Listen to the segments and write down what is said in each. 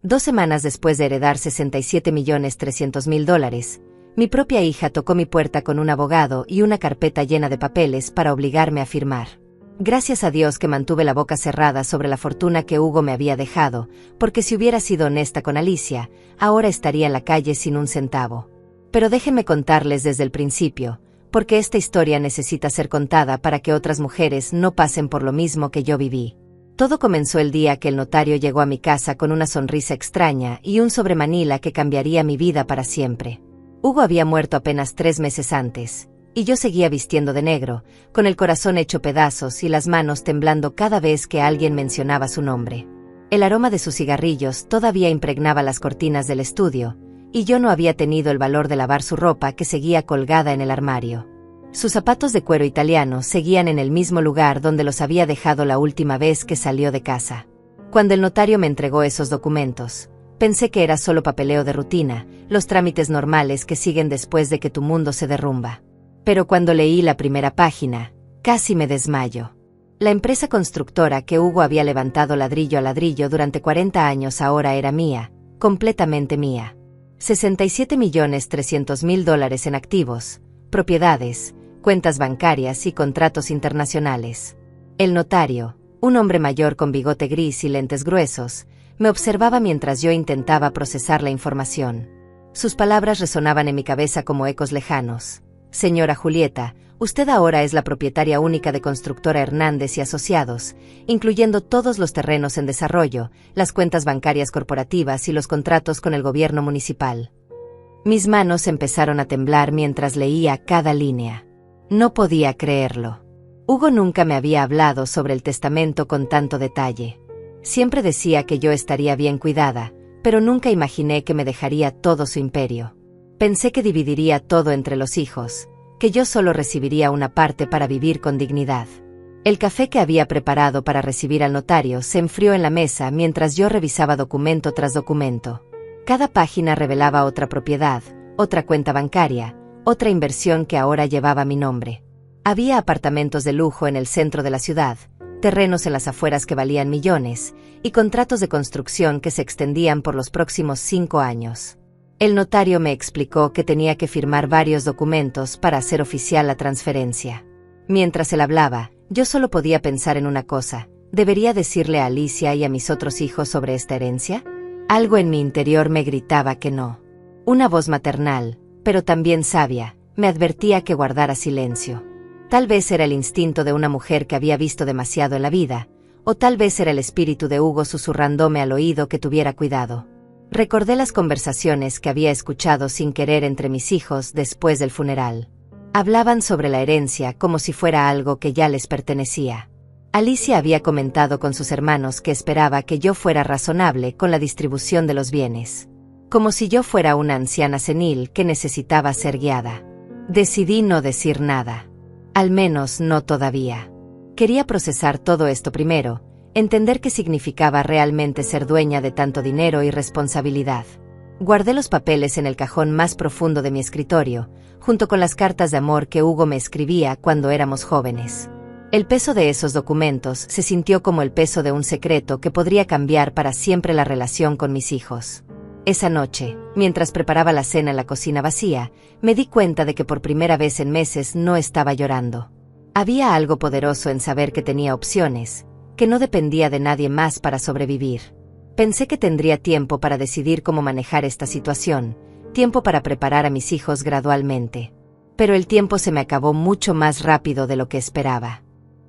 2 semanas después de heredar $67.300.000, mi propia hija tocó mi puerta con un abogado y una carpeta llena de papeles para obligarme a firmar. Gracias a Dios que mantuve la boca cerrada sobre la fortuna que Hugo me había dejado, porque si hubiera sido honesta con Alicia, ahora estaría en la calle sin un centavo. Pero déjenme contarles desde el principio, porque esta historia necesita ser contada para que otras mujeres no pasen por lo mismo que yo viví. Todo comenzó el día que el notario llegó a mi casa con una sonrisa extraña y un sobremanila que cambiaría mi vida para siempre. Hugo había muerto apenas 3 meses antes, y yo seguía vistiendo de negro, con el corazón hecho pedazos y las manos temblando cada vez que alguien mencionaba su nombre. El aroma de sus cigarrillos todavía impregnaba las cortinas del estudio, y yo no había tenido el valor de lavar su ropa que seguía colgada en el armario. Sus zapatos de cuero italiano seguían en el mismo lugar donde los había dejado la última vez que salió de casa. Cuando el notario me entregó esos documentos, pensé que era solo papeleo de rutina, los trámites normales que siguen después de que tu mundo se derrumba. Pero cuando leí la primera página, casi me desmayo. La empresa constructora que Hugo había levantado ladrillo a ladrillo durante 40 años ahora era mía, completamente mía. $67.300.000 en activos, propiedades, cuentas bancarias y contratos internacionales. El notario, un hombre mayor con bigote gris y lentes gruesos, me observaba mientras yo intentaba procesar la información. Sus palabras resonaban en mi cabeza como ecos lejanos. Señora Julieta, usted ahora es la propietaria única de Constructora Hernández y Asociados, incluyendo todos los terrenos en desarrollo, las cuentas bancarias corporativas y los contratos con el gobierno municipal. Mis manos empezaron a temblar mientras leía cada línea. No podía creerlo. Hugo nunca me había hablado sobre el testamento con tanto detalle. Siempre decía que yo estaría bien cuidada, pero nunca imaginé que me dejaría todo su imperio. Pensé que dividiría todo entre los hijos, que yo solo recibiría una parte para vivir con dignidad. El café que había preparado para recibir al notario se enfrió en la mesa mientras yo revisaba documento tras documento. Cada página revelaba otra propiedad, otra cuenta bancaria, otra inversión que ahora llevaba mi nombre. Había apartamentos de lujo en el centro de la ciudad, terrenos en las afueras que valían millones, y contratos de construcción que se extendían por los próximos 5 años. El notario me explicó que tenía que firmar varios documentos para hacer oficial la transferencia. Mientras él hablaba, yo solo podía pensar en una cosa: ¿debería decirle a Alicia y a mis otros hijos sobre esta herencia? Algo en mi interior me gritaba que no. Una voz maternal, pero también sabia, me advertía que guardara silencio. Tal vez era el instinto de una mujer que había visto demasiado en la vida, o tal vez era el espíritu de Hugo susurrándome al oído que tuviera cuidado. Recordé las conversaciones que había escuchado sin querer entre mis hijos después del funeral. Hablaban sobre la herencia como si fuera algo que ya les pertenecía. Alicia había comentado con sus hermanos que esperaba que yo fuera razonable con la distribución de los bienes. Como si yo fuera una anciana senil que necesitaba ser guiada. Decidí no decir nada. Al menos no todavía. Quería procesar todo esto primero, entender qué significaba realmente ser dueña de tanto dinero y responsabilidad. Guardé los papeles en el cajón más profundo de mi escritorio, junto con las cartas de amor que Hugo me escribía cuando éramos jóvenes. El peso de esos documentos se sintió como el peso de un secreto que podría cambiar para siempre la relación con mis hijos. Esa noche, mientras preparaba la cena en la cocina vacía, me di cuenta de que por primera vez en meses no estaba llorando. Había algo poderoso en saber que tenía opciones, que no dependía de nadie más para sobrevivir. Pensé que tendría tiempo para decidir cómo manejar esta situación, tiempo para preparar a mis hijos gradualmente. Pero el tiempo se me acabó mucho más rápido de lo que esperaba.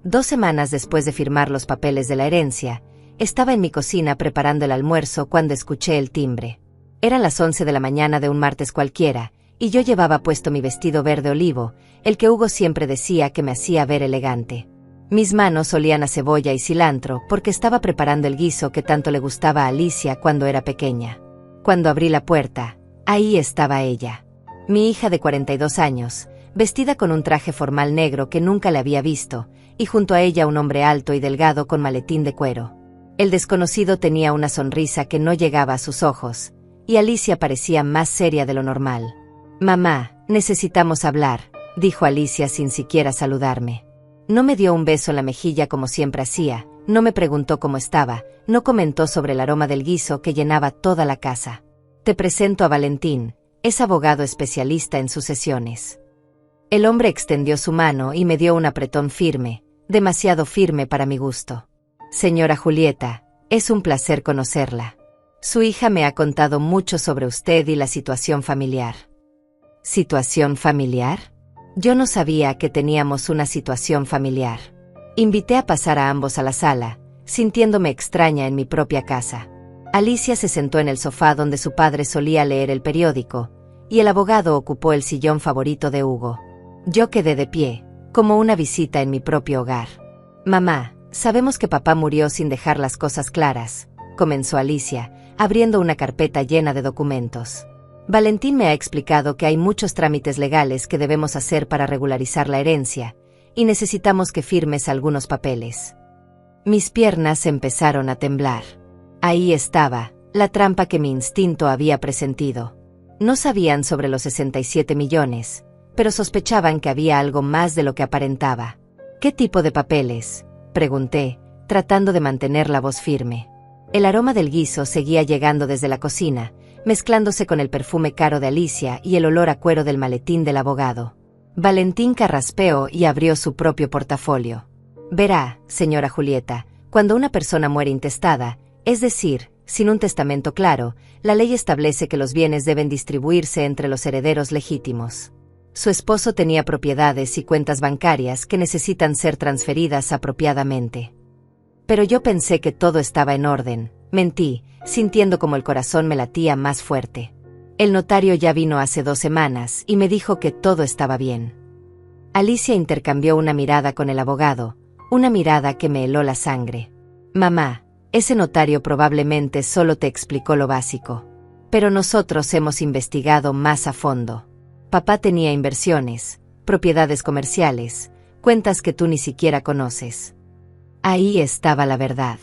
2 semanas después de firmar los papeles de la herencia, estaba en mi cocina preparando el almuerzo cuando escuché el timbre. Eran las 11 de la mañana de un martes cualquiera, y yo llevaba puesto mi vestido verde olivo, el que Hugo siempre decía que me hacía ver elegante. Mis manos olían a cebolla y cilantro porque estaba preparando el guiso que tanto le gustaba a Alicia cuando era pequeña. Cuando abrí la puerta, ahí estaba ella. Mi hija de 42 años, vestida con un traje formal negro que nunca le había visto, y junto a ella un hombre alto y delgado con maletín de cuero. El desconocido tenía una sonrisa que no llegaba a sus ojos, y Alicia parecía más seria de lo normal. «Mamá, necesitamos hablar», dijo Alicia sin siquiera saludarme. No me dio un beso en la mejilla como siempre hacía, No me preguntó cómo estaba, no comentó sobre el aroma del guiso que llenaba toda la casa. Te presento a Valentín, es abogado especialista en sucesiones. El hombre extendió su mano y me dio un apretón firme, demasiado firme para mi gusto. Señora Julieta, es un placer conocerla. Su hija me ha contado mucho sobre usted y la situación familiar. ¿Situación familiar? Yo no sabía que teníamos una situación familiar. Invité a pasar a ambos a la sala, sintiéndome extraña en mi propia casa. Alicia se sentó en el sofá donde su padre solía leer el periódico, y el abogado ocupó el sillón favorito de Hugo. Yo quedé de pie, como una visita en mi propio hogar. Mamá, sabemos que papá murió sin dejar las cosas claras, comenzó Alicia, abriendo una carpeta llena de documentos. Valentín me ha explicado que hay muchos trámites legales que debemos hacer para regularizar la herencia, y necesitamos que firmes algunos papeles. Mis piernas empezaron a temblar. Ahí estaba, la trampa que mi instinto había presentido. No sabían sobre los 67 millones, pero sospechaban que había algo más de lo que aparentaba. ¿Qué tipo de papeles?, pregunté, tratando de mantener la voz firme. El aroma del guiso seguía llegando desde la cocina, mezclándose con el perfume caro de Alicia y el olor a cuero del maletín del abogado. Valentín carraspeó y abrió su propio portafolio. Verá, señora Julieta, cuando una persona muere intestada, es decir, sin un testamento claro, la ley establece que los bienes deben distribuirse entre los herederos legítimos. Su esposo tenía propiedades y cuentas bancarias que necesitan ser transferidas apropiadamente. Pero yo pensé que todo estaba en orden, mentí, sintiendo como el corazón me latía más fuerte. El notario ya vino hace 2 semanas y me dijo que todo estaba bien. Alicia intercambió una mirada con el abogado, una mirada que me heló la sangre. Mamá, ese notario probablemente solo te explicó lo básico. Pero nosotros hemos investigado más a fondo. Papá tenía inversiones, propiedades comerciales, cuentas que tú ni siquiera conoces. Ahí estaba la verdad.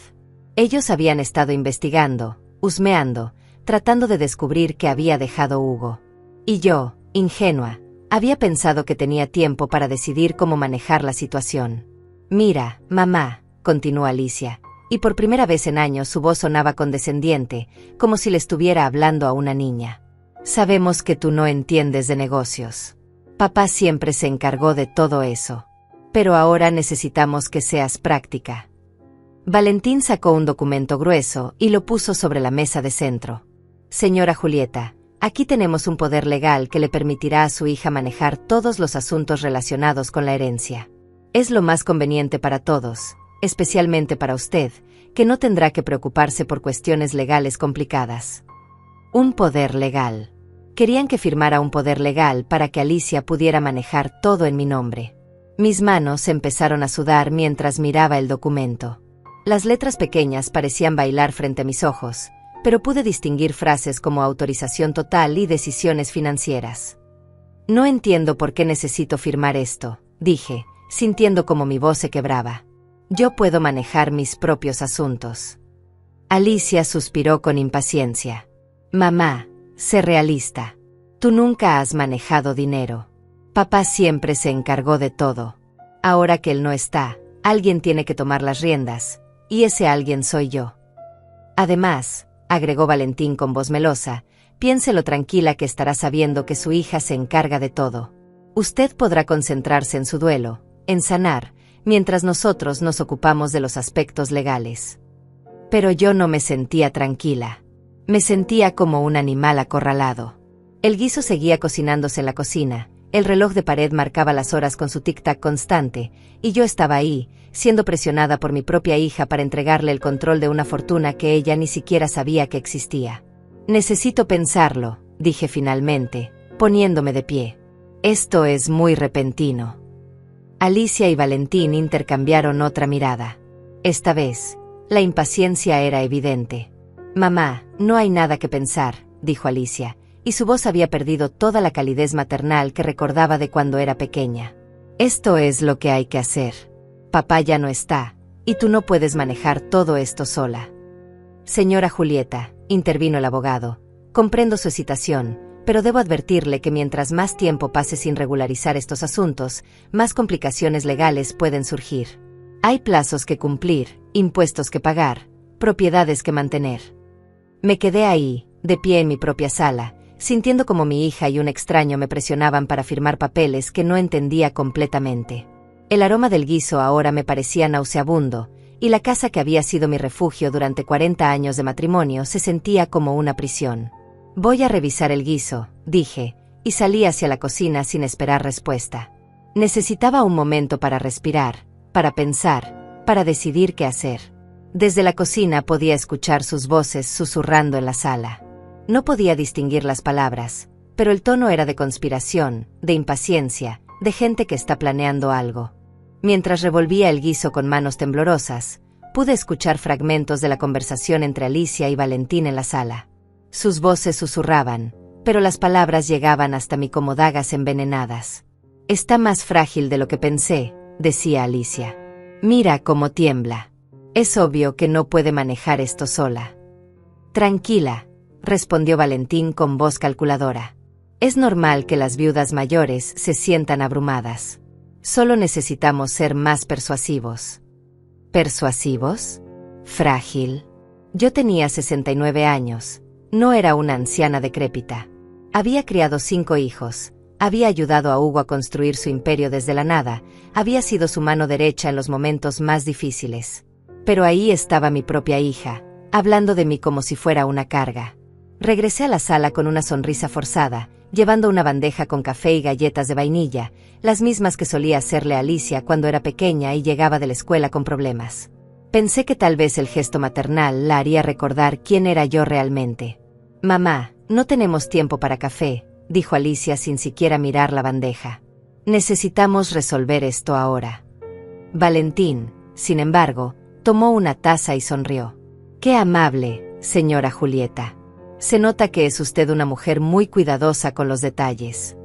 Ellos habían estado investigando, husmeando, tratando de descubrir qué había dejado Hugo. Y yo, ingenua, había pensado que tenía tiempo para decidir cómo manejar la situación. Mira, mamá, continuó Alicia, y por primera vez en años su voz sonaba condescendiente, como si le estuviera hablando a una niña. Sabemos que tú no entiendes de negocios. Papá siempre se encargó de todo eso. Pero ahora necesitamos que seas práctica. Valentín sacó un documento grueso y lo puso sobre la mesa de centro. Señora Julieta, aquí tenemos un poder legal que le permitirá a su hija manejar todos los asuntos relacionados con la herencia. Es lo más conveniente para todos, especialmente para usted, que no tendrá que preocuparse por cuestiones legales complicadas. Un poder legal. Querían que firmara un poder legal para que Alicia pudiera manejar todo en mi nombre. Mis manos empezaron a sudar mientras miraba el documento. Las letras pequeñas parecían bailar frente a mis ojos, pero pude distinguir frases como autorización total y decisiones financieras. No entiendo por qué necesito firmar esto, dije, sintiendo como mi voz se quebraba. Yo puedo manejar mis propios asuntos. Alicia suspiró con impaciencia. Mamá, sé realista. Tú nunca has manejado dinero. Papá siempre se encargó de todo. Ahora que él no está, alguien tiene que tomar las riendas, y ese alguien soy yo. Además, agregó Valentín con voz melosa, piense lo tranquila que estará sabiendo que su hija se encarga de todo. Usted podrá concentrarse en su duelo, en sanar, mientras nosotros nos ocupamos de los aspectos legales. Pero yo no me sentía tranquila. Me sentía como un animal acorralado. El guiso seguía cocinándose en la cocina, el reloj de pared marcaba las horas con su tic-tac constante, y yo estaba ahí, siendo presionada por mi propia hija para entregarle el control de una fortuna que ella ni siquiera sabía que existía. Necesito pensarlo, dije finalmente, poniéndome de pie. Esto es muy repentino. Alicia y Valentín intercambiaron otra mirada. Esta vez, la impaciencia era evidente. Mamá, no hay nada que pensar, dijo Alicia, y su voz había perdido toda la calidez maternal que recordaba de cuando era pequeña. Esto es lo que hay que hacer. Papá ya no está, y tú no puedes manejar todo esto sola. Señora Julieta, intervino el abogado, comprendo su hesitación, pero debo advertirle que mientras más tiempo pase sin regularizar estos asuntos, más complicaciones legales pueden surgir. Hay plazos que cumplir, impuestos que pagar, propiedades que mantener. Me quedé ahí, de pie en mi propia sala, sintiendo como mi hija y un extraño me presionaban para firmar papeles que no entendía completamente. El aroma del guiso ahora me parecía nauseabundo, y la casa que había sido mi refugio durante 40 años de matrimonio se sentía como una prisión. Voy a revisar el guiso, dije, y salí hacia la cocina sin esperar respuesta. Necesitaba un momento para respirar, para pensar, para decidir qué hacer. Desde la cocina podía escuchar sus voces susurrando en la sala. No podía distinguir las palabras, pero el tono era de conspiración, de impaciencia, de gente que está planeando algo. Mientras revolvía el guiso con manos temblorosas, pude escuchar fragmentos de la conversación entre Alicia y Valentín en la sala. Sus voces susurraban, pero las palabras llegaban hasta mí como dagas envenenadas. «Está más frágil de lo que pensé», decía Alicia. «Mira cómo tiembla. Es obvio que no puede manejar esto sola». «Tranquila», respondió Valentín con voz calculadora. «Es normal que las viudas mayores se sientan abrumadas. Solo necesitamos ser más persuasivos». ¿Persuasivos? Frágil. Yo tenía 69 años. No era una anciana decrépita. Había criado 5 hijos. Había ayudado a Hugo a construir su imperio desde la nada. Había sido su mano derecha en los momentos más difíciles. Pero ahí estaba mi propia hija, hablando de mí como si fuera una carga. Regresé a la sala con una sonrisa forzada, llevando una bandeja con café y galletas de vainilla, las mismas que solía hacerle a Alicia cuando era pequeña y llegaba de la escuela con problemas. Pensé que tal vez el gesto maternal la haría recordar quién era yo realmente. «Mamá, no tenemos tiempo para café», dijo Alicia sin siquiera mirar la bandeja. «Necesitamos resolver esto ahora». Valentín, sin embargo, tomó una taza y sonrió. «Qué amable, señora Julieta. Se nota que es usted una mujer muy cuidadosa con los detalles».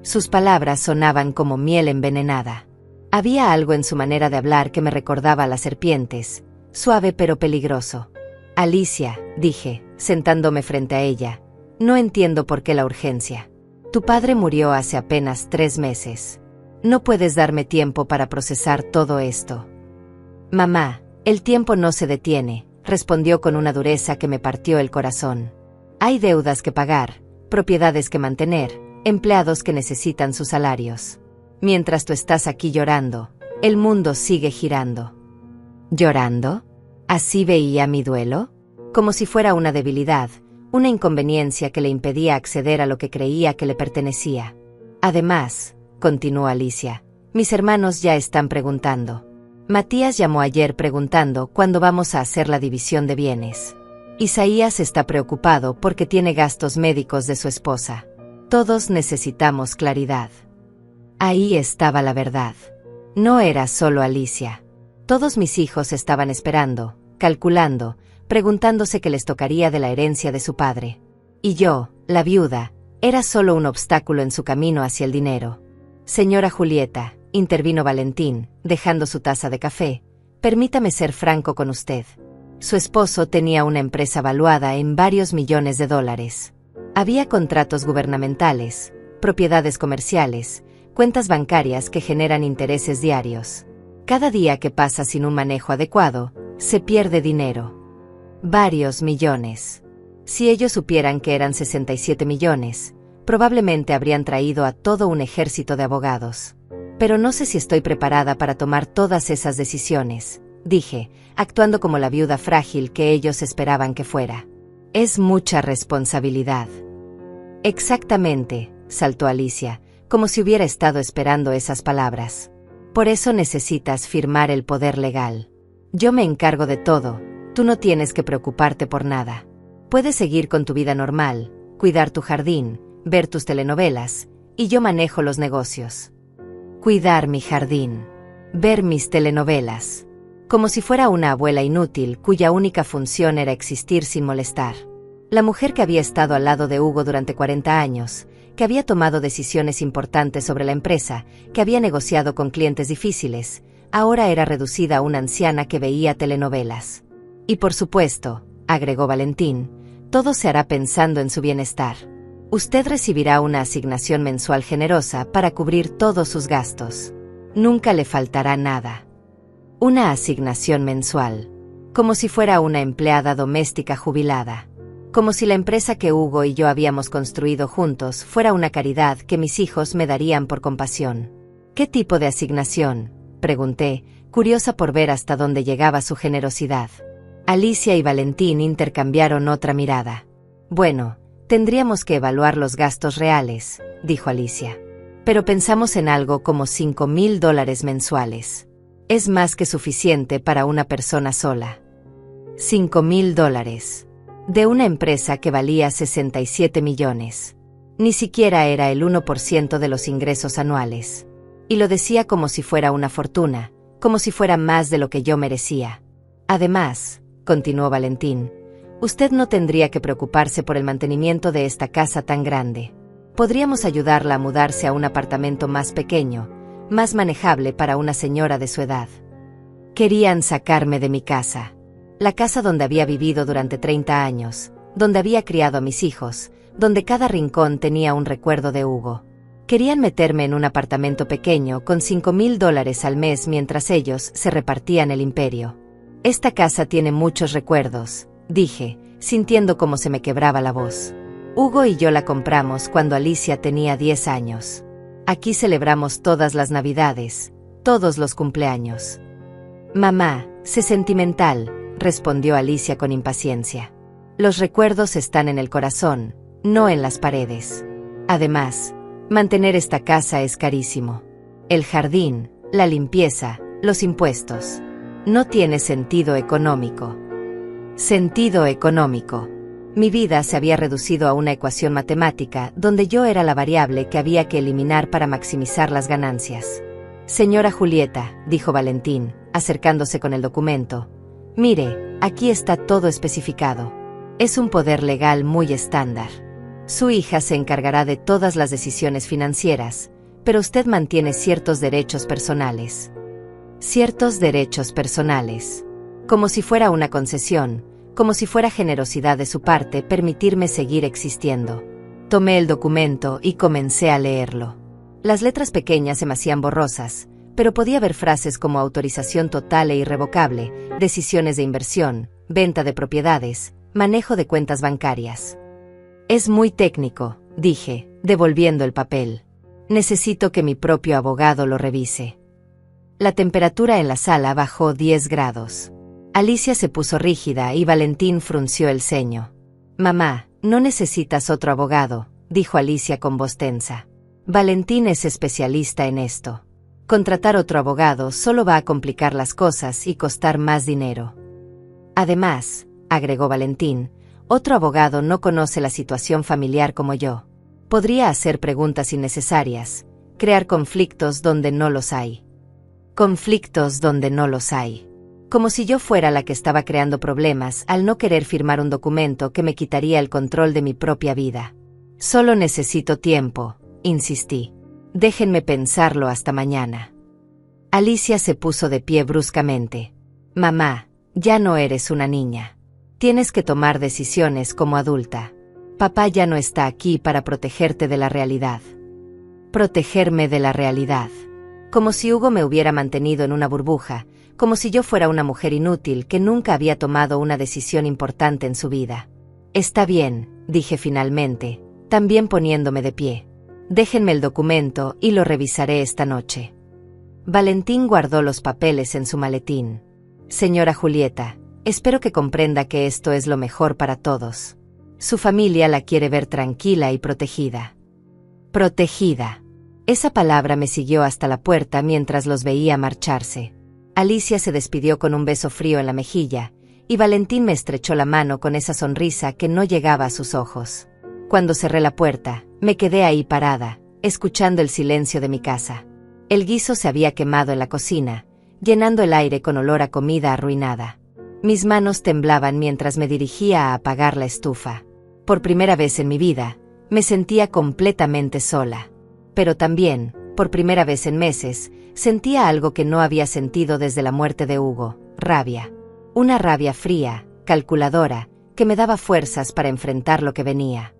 Sus palabras sonaban como miel envenenada. Había algo en su manera de hablar que me recordaba a las serpientes, suave pero peligroso. «Alicia», dije, sentándome frente a ella, «no entiendo por qué la urgencia. Tu padre murió hace apenas 3 meses. No puedes darme tiempo para procesar todo esto». «Mamá, el tiempo no se detiene», respondió con una dureza que me partió el corazón. «Hay deudas que pagar, propiedades que mantener, empleados que necesitan sus salarios. Mientras tú estás aquí llorando, el mundo sigue girando». ¿Llorando? ¿Así veía mi duelo? Como si fuera una debilidad, una inconveniencia que le impedía acceder a lo que creía que le pertenecía. «Además», continuó Alicia, «mis hermanos ya están preguntando. Matías llamó ayer preguntando cuándo vamos a hacer la división de bienes. Isaías está preocupado porque tiene gastos médicos de su esposa. Todos necesitamos claridad». Ahí estaba la verdad. No era solo Alicia. Todos mis hijos estaban esperando, calculando, preguntándose qué les tocaría de la herencia de su padre. Y yo, la viuda, era solo un obstáculo en su camino hacia el dinero. «Señora Julieta», intervino Valentín, dejando su taza de café, «permítame ser franco con usted. Su esposo tenía una empresa valuada en varios millones de dólares. Había contratos gubernamentales, propiedades comerciales, cuentas bancarias que generan intereses diarios. Cada día que pasa sin un manejo adecuado, se pierde dinero. Varios millones. Si ellos supieran que eran 67 millones, probablemente habrían traído a todo un ejército de abogados. Pero no sé si estoy preparada para tomar todas esas decisiones», dije, actuando como la viuda frágil que ellos esperaban que fuera. «Es mucha responsabilidad». «Exactamente», saltó Alicia, como si hubiera estado esperando esas palabras. «Por eso necesitas firmar el poder legal. Yo me encargo de todo, tú no tienes que preocuparte por nada. Puedes seguir con tu vida normal, cuidar tu jardín, ver tus telenovelas, y yo manejo los negocios». Cuidar mi jardín. Ver mis telenovelas. Como si fuera una abuela inútil cuya única función era existir sin molestar. La mujer que había estado al lado de Hugo durante 40 años, que había tomado decisiones importantes sobre la empresa, que había negociado con clientes difíciles, ahora era reducida a una anciana que veía telenovelas. «Y por supuesto», agregó Valentín, «todo se hará pensando en su bienestar. Usted recibirá una asignación mensual generosa para cubrir todos sus gastos. Nunca le faltará nada». Una asignación mensual. Como si fuera una empleada doméstica jubilada. Como si la empresa que Hugo y yo habíamos construido juntos fuera una caridad que mis hijos me darían por compasión. ¿Qué tipo de asignación?, pregunté, curiosa por ver hasta dónde llegaba su generosidad. Alicia y Valentín intercambiaron otra mirada. Bueno, tendríamos que evaluar los gastos reales, dijo Alicia. Pero pensamos en algo como $5,000 mensuales. Es más que suficiente para una persona sola. $5,000. De una empresa que valía 67 millones. Ni siquiera era el 1% de los ingresos anuales. Y lo decía como si fuera una fortuna, como si fuera más de lo que yo merecía. Además, continuó Valentín, usted no tendría que preocuparse por el mantenimiento de esta casa tan grande. Podríamos ayudarla a mudarse a un apartamento más pequeño, más manejable para una señora de su edad. Querían sacarme de mi casa. La casa donde había vivido durante 30 años, donde había criado a mis hijos, donde cada rincón tenía un recuerdo de Hugo. Querían meterme en un apartamento pequeño con $5,000 al mes mientras ellos se repartían el imperio. Esta casa tiene muchos recuerdos, dije, sintiendo cómo se me quebraba la voz. Hugo y yo la compramos cuando Alicia tenía 10 años. Aquí celebramos todas las Navidades, todos los cumpleaños. Mamá, sé sentimental, respondió Alicia con impaciencia. Los recuerdos están en el corazón, no en las paredes. Además, mantener esta casa es carísimo. El jardín, la limpieza, los impuestos. No tiene sentido económico. Sentido económico. Mi vida se había reducido a una ecuación matemática donde yo era la variable que había que eliminar para maximizar las ganancias. Señora Julieta, dijo Valentín, acercándose con el documento. Mire, aquí está todo especificado. Es un poder legal muy estándar. Su hija se encargará de todas las decisiones financieras, pero usted mantiene ciertos derechos personales. Ciertos derechos personales. Como si fuera una concesión, como si fuera generosidad de su parte permitirme seguir existiendo. Tomé el documento y comencé a leerlo. Las letras pequeñas se me hacían borrosas, pero podía ver frases como autorización total e irrevocable, decisiones de inversión, venta de propiedades, manejo de cuentas bancarias. Es muy técnico, dije, devolviendo el papel. Necesito que mi propio abogado lo revise. La temperatura en la sala bajó 10 grados. Alicia se puso rígida y Valentín frunció el ceño. Mamá, no necesitas otro abogado, dijo Alicia con voz tensa. Valentín es especialista en esto. Contratar otro abogado solo va a complicar las cosas y costar más dinero. Además, agregó Valentín, otro abogado no conoce la situación familiar como yo. Podría hacer preguntas innecesarias, crear conflictos donde no los hay. Conflictos donde no los hay. Como si yo fuera la que estaba creando problemas al no querer firmar un documento que me quitaría el control de mi propia vida. Solo necesito tiempo, insistí. Déjenme pensarlo hasta mañana. Alicia se puso de pie bruscamente. Mamá, ya no eres una niña. Tienes que tomar decisiones como adulta. Papá ya no está aquí para protegerte de la realidad. Protegerme de la realidad. Como si Hugo me hubiera mantenido en una burbuja, como si yo fuera una mujer inútil que nunca había tomado una decisión importante en su vida. Está bien, dije finalmente, también poniéndome de pie. Déjenme el documento y lo revisaré esta noche. Valentín guardó los papeles en su maletín. Señora Julieta, espero que comprenda que esto es lo mejor para todos. Su familia la quiere ver tranquila y protegida. Protegida. Esa palabra me siguió hasta la puerta mientras los veía marcharse. Alicia se despidió con un beso frío en la mejilla, y Valentín me estrechó la mano con esa sonrisa que no llegaba a sus ojos. Cuando cerré la puerta, me quedé ahí parada, escuchando el silencio de mi casa. El guiso se había quemado en la cocina, llenando el aire con olor a comida arruinada. Mis manos temblaban mientras me dirigía a apagar la estufa. Por primera vez en mi vida, me sentía completamente sola. Pero también, por primera vez en meses, sentía algo que no había sentido desde la muerte de Hugo, rabia. Una rabia fría, calculadora, que me daba fuerzas para enfrentar lo que venía.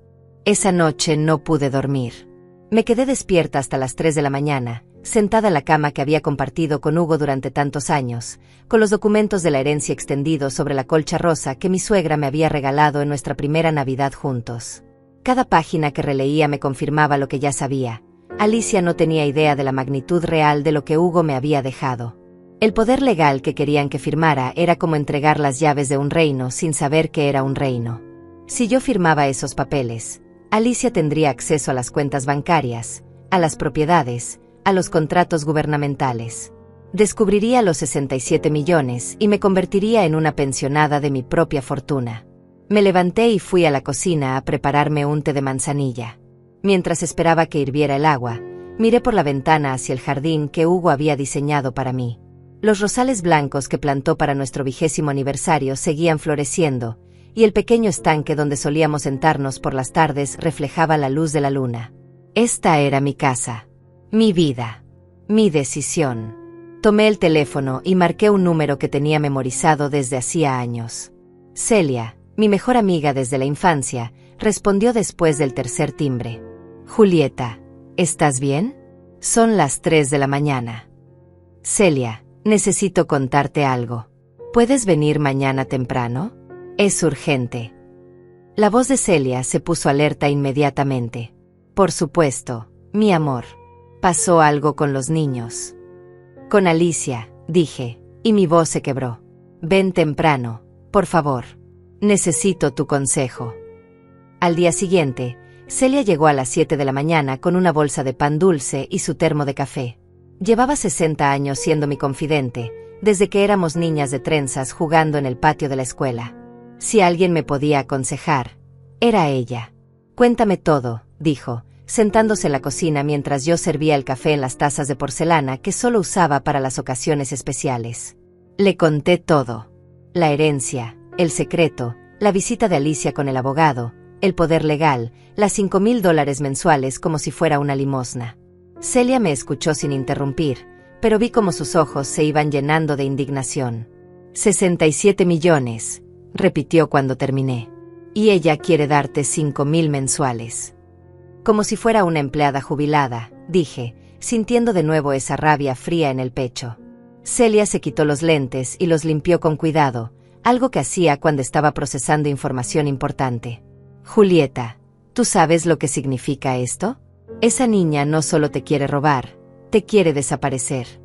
Esa noche no pude dormir. Me quedé despierta hasta las 3 de la mañana, sentada en la cama que había compartido con Hugo durante tantos años, con los documentos de la herencia extendidos sobre la colcha rosa que mi suegra me había regalado en nuestra primera Navidad juntos. Cada página que releía me confirmaba lo que ya sabía. Alicia no tenía idea de la magnitud real de lo que Hugo me había dejado. El poder legal que querían que firmara era como entregar las llaves de un reino sin saber que era un reino. Si yo firmaba esos papeles, Alicia tendría acceso a las cuentas bancarias, a las propiedades, a los contratos gubernamentales. Descubriría los 67 millones y me convertiría en una pensionada de mi propia fortuna. Me levanté y fui a la cocina a prepararme un té de manzanilla. Mientras esperaba que hirviera el agua, miré por la ventana hacia el jardín que Hugo había diseñado para mí. Los rosales blancos que plantó para nuestro 20º aniversario seguían floreciendo, y el pequeño estanque donde solíamos sentarnos por las tardes reflejaba la luz de la luna. Esta era mi casa, mi vida, mi decisión. Tomé el teléfono y marqué un número que tenía memorizado desde hacía años. Celia, mi mejor amiga desde la infancia, respondió después del tercer timbre. Julieta, ¿estás bien? Son las 3 de la mañana. Celia, necesito contarte algo. ¿Puedes venir mañana temprano? Es urgente. La voz de Celia se puso alerta inmediatamente. Por supuesto, mi amor. Pasó algo con los niños. Con Alicia, dije, y mi voz se quebró. Ven temprano, por favor. Necesito tu consejo. Al día siguiente, Celia llegó a las 7 de la mañana con una bolsa de pan dulce y su termo de café. Llevaba 60 años siendo mi confidente, desde que éramos niñas de trenzas jugando en el patio de la escuela. Si alguien me podía aconsejar, era ella. Cuéntame todo, dijo, sentándose en la cocina mientras yo servía el café en las tazas de porcelana que solo usaba para las ocasiones especiales. Le conté todo. La herencia, el secreto, la visita de Alicia con el abogado, el poder legal, las $5,000 mensuales como si fuera una limosna. Celia me escuchó sin interrumpir, pero vi cómo sus ojos se iban llenando de indignación. 67 millones, repitió cuando terminé. Y ella quiere darte 5,000 mensuales. Como si fuera una empleada jubilada, dije, sintiendo de nuevo esa rabia fría en el pecho. Celia se quitó los lentes y los limpió con cuidado, algo que hacía cuando estaba procesando información importante. Julieta, ¿tú sabes lo que significa esto? Esa niña no solo te quiere robar, te quiere desaparecer.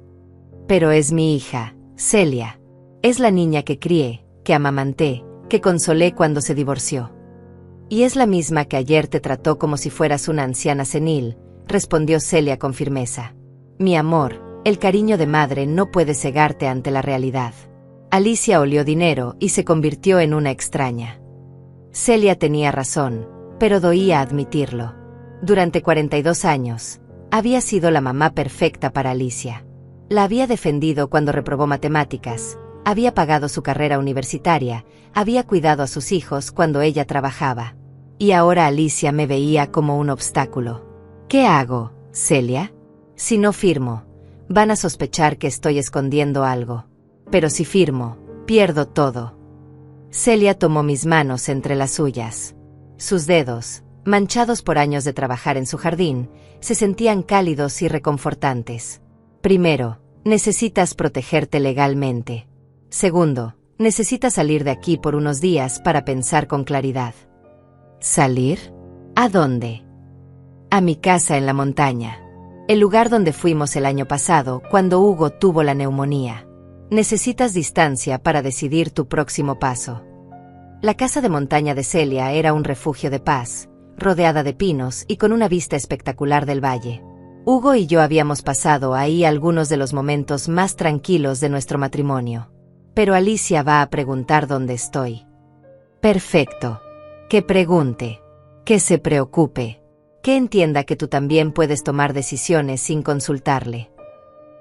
Pero es mi hija, Celia. Es la niña que crié, que amamanté, que consolé cuando se divorció. Y es la misma que ayer te trató como si fueras una anciana senil, respondió Celia con firmeza. Mi amor, el cariño de madre no puede cegarte ante la realidad. Alicia olió dinero y se convirtió en una extraña. Celia tenía razón, pero doía admitirlo. Durante 42 años, había sido la mamá perfecta para Alicia. La había defendido cuando reprobó matemáticas, había pagado su carrera universitaria, había cuidado a sus hijos cuando ella trabajaba. Y ahora Alicia me veía como un obstáculo. ¿Qué hago, Celia? Si no firmo, van a sospechar que estoy escondiendo algo. Pero si firmo, pierdo todo. Celia tomó mis manos entre las suyas. Sus dedos, manchados por años de trabajar en su jardín, se sentían cálidos y reconfortantes. Primero, necesitas protegerte legalmente. Segundo, necesitas salir de aquí por unos días para pensar con claridad. ¿Salir? ¿A dónde? A mi casa en la montaña. El lugar donde fuimos el año pasado cuando Hugo tuvo la neumonía. Necesitas distancia para decidir tu próximo paso. La casa de montaña de Celia era un refugio de paz, rodeada de pinos y con una vista espectacular del valle. Hugo y yo habíamos pasado ahí algunos de los momentos más tranquilos de nuestro matrimonio. Pero Alicia va a preguntar dónde estoy. Perfecto. Que pregunte. Que se preocupe. Que entienda que tú también puedes tomar decisiones sin consultarle.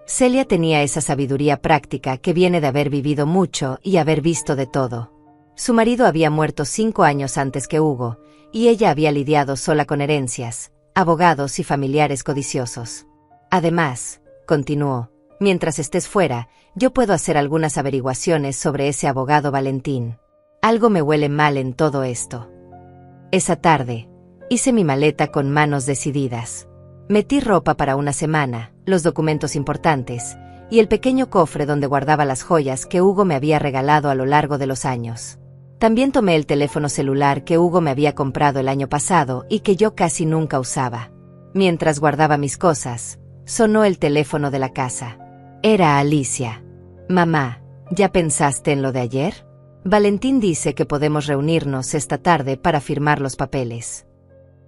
Celia tenía esa sabiduría práctica que viene de haber vivido mucho y haber visto de todo. Su marido había muerto 5 años antes que Hugo, y ella había lidiado sola con herencias, abogados y familiares codiciosos. Además, continuó, mientras estés fuera, yo puedo hacer algunas averiguaciones sobre ese abogado Valentín. Algo me huele mal en todo esto. Esa tarde, hice mi maleta con manos decididas. Metí ropa para una semana, los documentos importantes, y el pequeño cofre donde guardaba las joyas que Hugo me había regalado a lo largo de los años. También tomé el teléfono celular que Hugo me había comprado el año pasado y que yo casi nunca usaba. Mientras guardaba mis cosas, sonó el teléfono de la casa. Era Alicia. Mamá, ¿ya pensaste en lo de ayer? Valentín dice que podemos reunirnos esta tarde para firmar los papeles.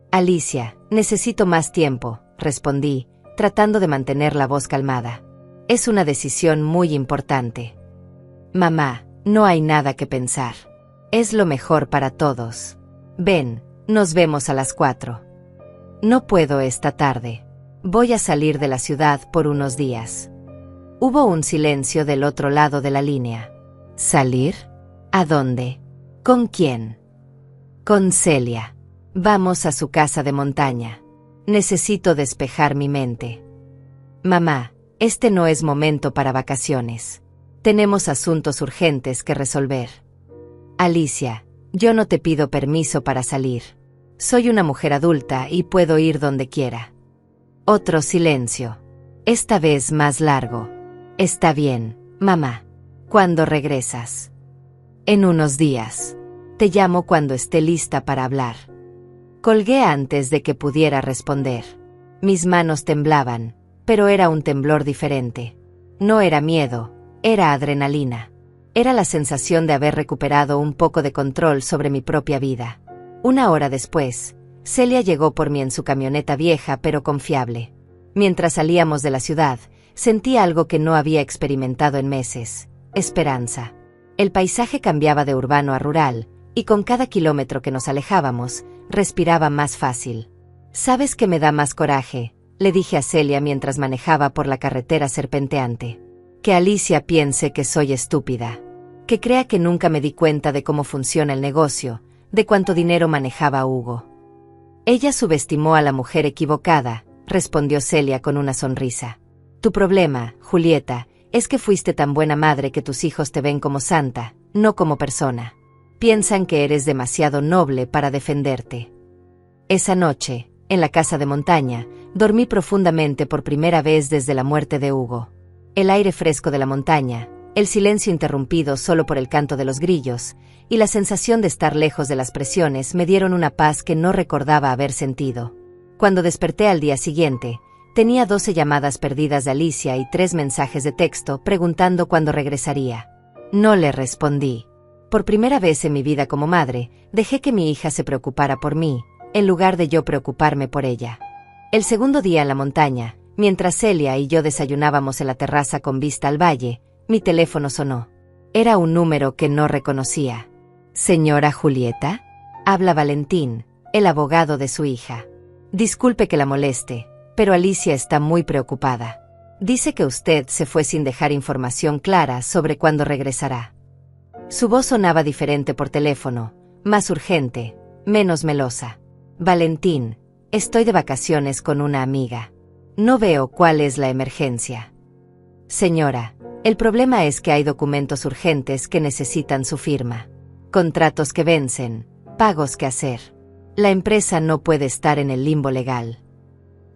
Alicia, necesito más tiempo, respondí, tratando de mantener la voz calmada. Es una decisión muy importante. Mamá, no hay nada que pensar. Es lo mejor para todos. Ven, nos vemos a las 4. No puedo esta tarde. Voy a salir de la ciudad por unos días. Hubo un silencio del otro lado de la línea. ¿Salir? ¿A dónde? ¿Con quién? Con Celia. Vamos a su casa de montaña. Necesito despejar mi mente. Mamá, este no es momento para vacaciones. Tenemos asuntos urgentes que resolver. Alicia, yo no te pido permiso para salir. Soy una mujer adulta y puedo ir donde quiera. Otro silencio. Esta vez más largo. Está bien, mamá. ¿Cuándo regresas? En unos días. Te llamo cuando esté lista para hablar. Colgué antes de que pudiera responder. Mis manos temblaban, pero era un temblor diferente. No era miedo, era adrenalina. Era la sensación de haber recuperado un poco de control sobre mi propia vida. Una hora después, Celia llegó por mí en su camioneta vieja pero confiable. Mientras salíamos de la ciudad, sentí algo que no había experimentado en meses: esperanza. El paisaje cambiaba de urbano a rural, y con cada kilómetro que nos alejábamos, respiraba más fácil. ¿Sabes qué me da más coraje?, le dije a Celia mientras manejaba por la carretera serpenteante. Que Alicia piense que soy estúpida. Que crea que nunca me di cuenta de cómo funciona el negocio, de cuánto dinero manejaba Hugo. Ella subestimó a la mujer equivocada, respondió Celia con una sonrisa. Tu problema, Julieta, es que fuiste tan buena madre que tus hijos te ven como santa, no como persona. Piensan que eres demasiado noble para defenderte. Esa noche, en la casa de montaña, dormí profundamente por primera vez desde la muerte de Hugo. El aire fresco de la montaña, el silencio interrumpido solo por el canto de los grillos, y la sensación de estar lejos de las presiones me dieron una paz que no recordaba haber sentido. Cuando desperté al día siguiente, tenía 12 llamadas perdidas de Alicia y 3 mensajes de texto preguntando cuándo regresaría. No le respondí. Por primera vez en mi vida como madre, dejé que mi hija se preocupara por mí, en lugar de yo preocuparme por ella. El segundo día en la montaña, mientras Celia y yo desayunábamos en la terraza con vista al valle, mi teléfono sonó. Era un número que no reconocía. ¿Señora Julieta? Habla Valentín, el abogado de su hija. Disculpe que la moleste, pero Alicia está muy preocupada. Dice que usted se fue sin dejar información clara sobre cuándo regresará. Su voz sonaba diferente por teléfono, más urgente, menos melosa. Valentín, estoy de vacaciones con una amiga. No veo cuál es la emergencia. Señora, el problema es que hay documentos urgentes que necesitan su firma. Contratos que vencen, pagos que hacer. La empresa no puede estar en el limbo legal.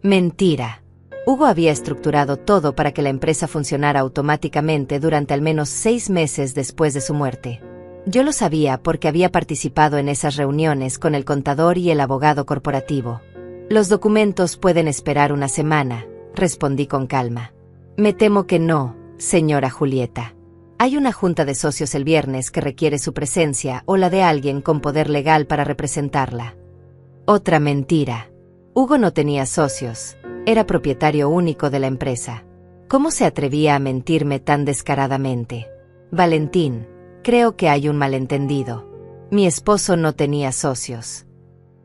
Mentira. Hugo había estructurado todo para que la empresa funcionara automáticamente durante al menos 6 meses después de su muerte. Yo lo sabía porque había participado en esas reuniones con el contador y el abogado corporativo. Los documentos pueden esperar una semana, respondí con calma. Me temo que no, señora Julieta. Hay una junta de socios el viernes que requiere su presencia o la de alguien con poder legal para representarla. Otra mentira. Hugo no tenía socios, era propietario único de la empresa. ¿Cómo se atrevía a mentirme tan descaradamente? Valentín, creo que hay un malentendido. Mi esposo no tenía socios.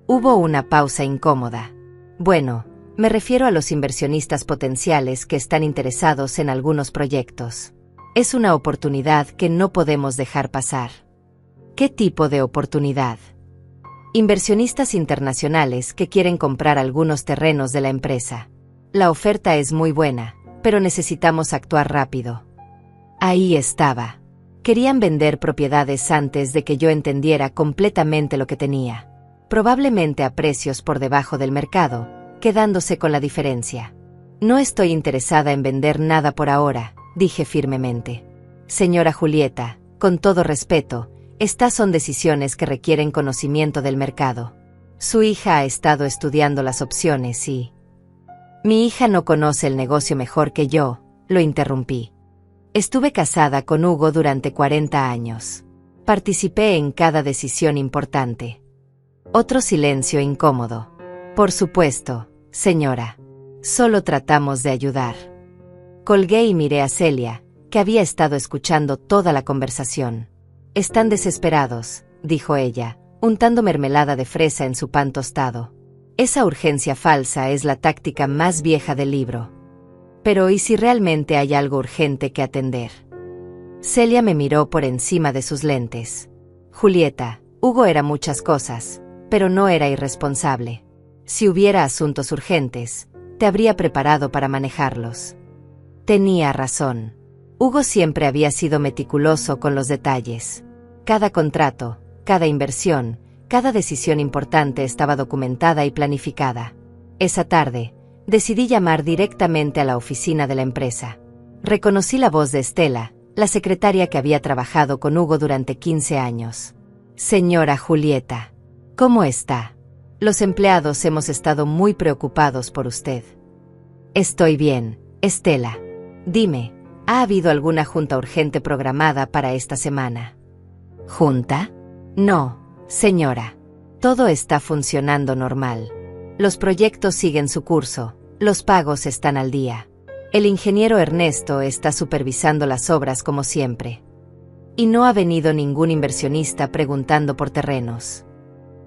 Hubo una pausa incómoda. Bueno, me refiero a los inversionistas potenciales que están interesados en algunos proyectos. Es una oportunidad que no podemos dejar pasar. ¿Qué tipo de oportunidad? Inversionistas internacionales que quieren comprar algunos terrenos de la empresa. La oferta es muy buena, pero necesitamos actuar rápido. Ahí estaba. Querían vender propiedades antes de que yo entendiera completamente lo que tenía. Probablemente a precios por debajo del mercado, quedándose con la diferencia. No estoy interesada en vender nada por ahora, dije firmemente. Señora Julieta, con todo respeto, estas son decisiones que requieren conocimiento del mercado. Su hija ha estado estudiando las opciones y... Mi hija no conoce el negocio mejor que yo, lo interrumpí. Estuve casada con Hugo durante 40 años. Participé en cada decisión importante. Otro silencio incómodo. Por supuesto, señora. Solo tratamos de ayudar. Colgué y miré a Celia, que había estado escuchando toda la conversación. Están desesperados, dijo ella, untando mermelada de fresa en su pan tostado. Esa urgencia falsa es la táctica más vieja del libro. Pero ¿y si realmente hay algo urgente que atender? Celia me miró por encima de sus lentes. Julieta, Hugo era muchas cosas, pero no era irresponsable. Si hubiera asuntos urgentes, te habría preparado para manejarlos. Tenía razón. Hugo siempre había sido meticuloso con los detalles. Cada contrato, cada inversión, cada decisión importante estaba documentada y planificada. Esa tarde, decidí llamar directamente a la oficina de la empresa. Reconocí la voz de Estela, la secretaria que había trabajado con Hugo durante 15 años. Señora Julieta, ¿cómo está? Los empleados hemos estado muy preocupados por usted. Estoy bien, Estela. Dime, ¿ha habido alguna junta urgente programada para esta semana? ¿Junta? No, señora. Todo está funcionando normal. Los proyectos siguen su curso, los pagos están al día. El ingeniero Ernesto está supervisando las obras como siempre. Y no ha venido ningún inversionista preguntando por terrenos.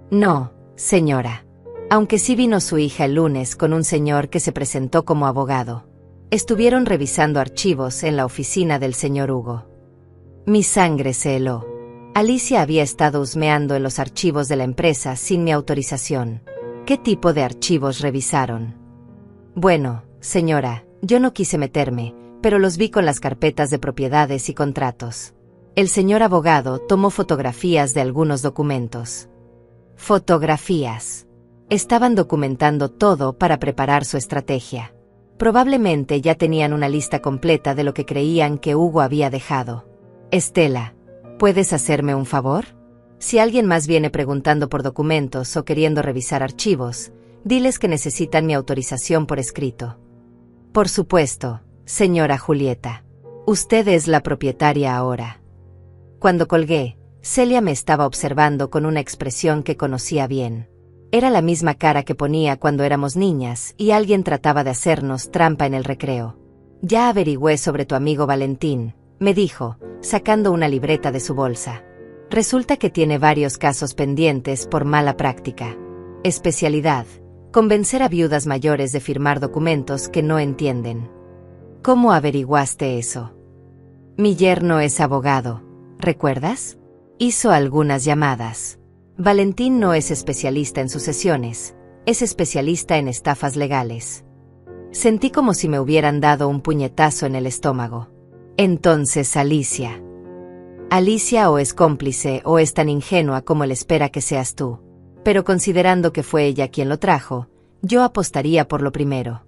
No, señora. Aunque sí vino su hija el lunes con un señor que se presentó como abogado. Estuvieron revisando archivos en la oficina del señor Hugo. Mi sangre se heló. Alicia había estado husmeando en los archivos de la empresa sin mi autorización. ¿Qué tipo de archivos revisaron? Bueno, señora, yo no quise meterme, pero los vi con las carpetas de propiedades y contratos. El señor abogado tomó fotografías de algunos documentos. Fotografías. Estaban documentando todo para preparar su estrategia. Probablemente ya tenían una lista completa de lo que creían que Hugo había dejado. Estela, ¿puedes hacerme un favor? Si alguien más viene preguntando por documentos o queriendo revisar archivos, diles que necesitan mi autorización por escrito. Por supuesto, señora Julieta. Usted es la propietaria ahora. Cuando colgué, Celia me estaba observando con una expresión que conocía bien. Era la misma cara que ponía cuando éramos niñas y alguien trataba de hacernos trampa en el recreo. Ya averigüé sobre tu amigo Valentín, me dijo, sacando una libreta de su bolsa. Resulta que tiene varios casos pendientes por mala práctica. Especialidad: convencer a viudas mayores de firmar documentos que no entienden. ¿Cómo averiguaste eso? Mi yerno es abogado, ¿recuerdas? Hizo algunas llamadas. Valentín no es especialista en sucesiones, es especialista en estafas legales. Sentí como si me hubieran dado un puñetazo en el estómago. Entonces Alicia o es cómplice o es tan ingenua como él espera que seas tú. Pero considerando que fue ella quien lo trajo, yo apostaría por lo primero.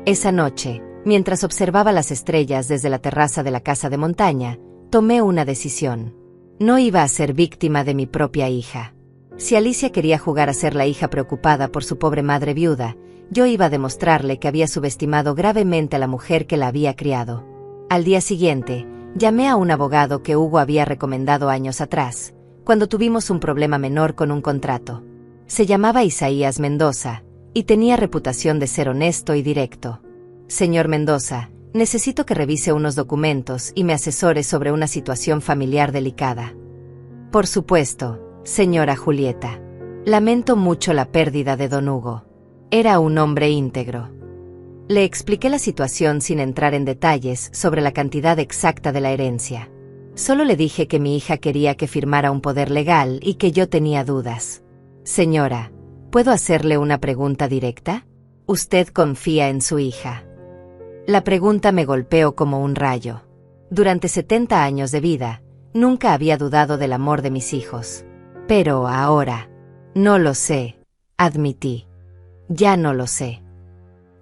Esa noche, mientras observaba las estrellas desde la terraza de la casa de montaña, tomé una decisión. No iba a ser víctima de mi propia hija. Si Alicia quería jugar a ser la hija preocupada por su pobre madre viuda, yo iba a demostrarle que había subestimado gravemente a la mujer que la había criado. Al día siguiente, llamé a un abogado que Hugo había recomendado años atrás, cuando tuvimos un problema menor con un contrato. Se llamaba Isaías Mendoza, y tenía reputación de ser honesto y directo. Señor Mendoza, necesito que revise unos documentos y me asesore sobre una situación familiar delicada. Por supuesto, señora Julieta. Lamento mucho la pérdida de don Hugo. Era un hombre íntegro. Le expliqué la situación sin entrar en detalles sobre la cantidad exacta de la herencia. Solo le dije que mi hija quería que firmara un poder legal y que yo tenía dudas. Señora, ¿puedo hacerle una pregunta directa? ¿Usted confía en su hija? La pregunta me golpeó como un rayo. Durante 70 años de vida, nunca había dudado del amor de mis hijos. Pero ahora, no lo sé, admití. Ya no lo sé.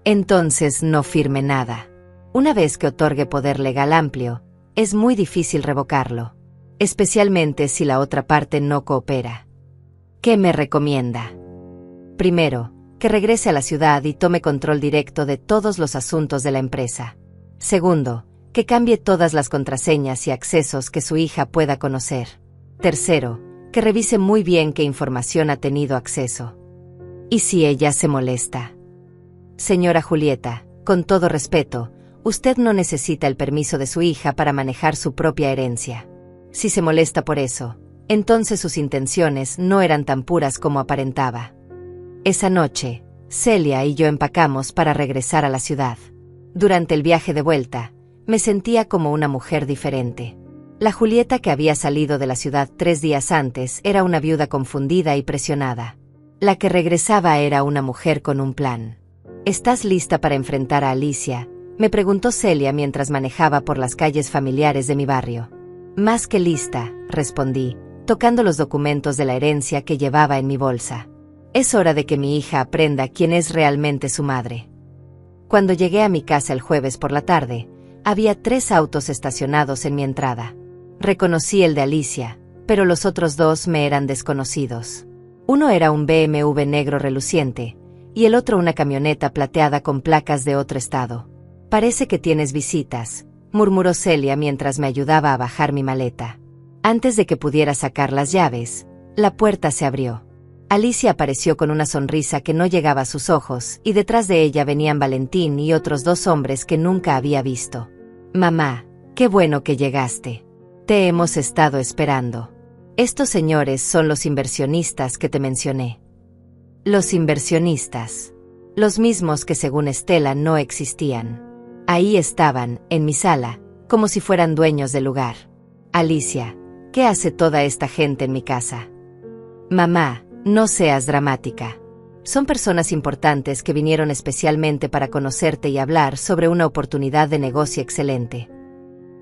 Entonces no firme nada. Una vez que otorgue poder legal amplio, es muy difícil revocarlo, especialmente si la otra parte no coopera. ¿Qué me recomienda? Primero, que regrese a la ciudad y tome control directo de todos los asuntos de la empresa. Segundo, que cambie todas las contraseñas y accesos que su hija pueda conocer. Tercero, que revise muy bien qué información ha tenido acceso. ¿Y si ella se molesta? Señora Julieta, con todo respeto, usted no necesita el permiso de su hija para manejar su propia herencia. Si se molesta por eso, entonces sus intenciones no eran tan puras como aparentaba. Esa noche, Celia y yo empacamos para regresar a la ciudad. Durante el viaje de vuelta, me sentía como una mujer diferente. La Julieta que había salido de la ciudad 3 días antes era una viuda confundida y presionada. La que regresaba era una mujer con un plan. ¿Estás lista para enfrentar a Alicia?, me preguntó Celia mientras manejaba por las calles familiares de mi barrio. Más que lista, respondí, tocando los documentos de la herencia que llevaba en mi bolsa. Es hora de que mi hija aprenda quién es realmente su madre. Cuando llegué a mi casa el jueves por la tarde, había 3 autos estacionados en mi entrada. Reconocí el de Alicia, pero los otros 2 me eran desconocidos. Uno era un BMW negro reluciente, y el otro una camioneta plateada con placas de otro estado. Parece que tienes visitas, murmuró Celia mientras me ayudaba a bajar mi maleta. Antes de que pudiera sacar las llaves, la puerta se abrió. Alicia apareció con una sonrisa que no llegaba a sus ojos, y detrás de ella venían Valentín y otros 2 hombres que nunca había visto. Mamá, qué bueno que llegaste. Te hemos estado esperando. Estos señores son los inversionistas que te mencioné. Los inversionistas. Los mismos que según Estela no existían. Ahí estaban, en mi sala, como si fueran dueños del lugar. Alicia, ¿qué hace toda esta gente en mi casa? Mamá, no seas dramática. Son personas importantes que vinieron especialmente para conocerte y hablar sobre una oportunidad de negocio excelente.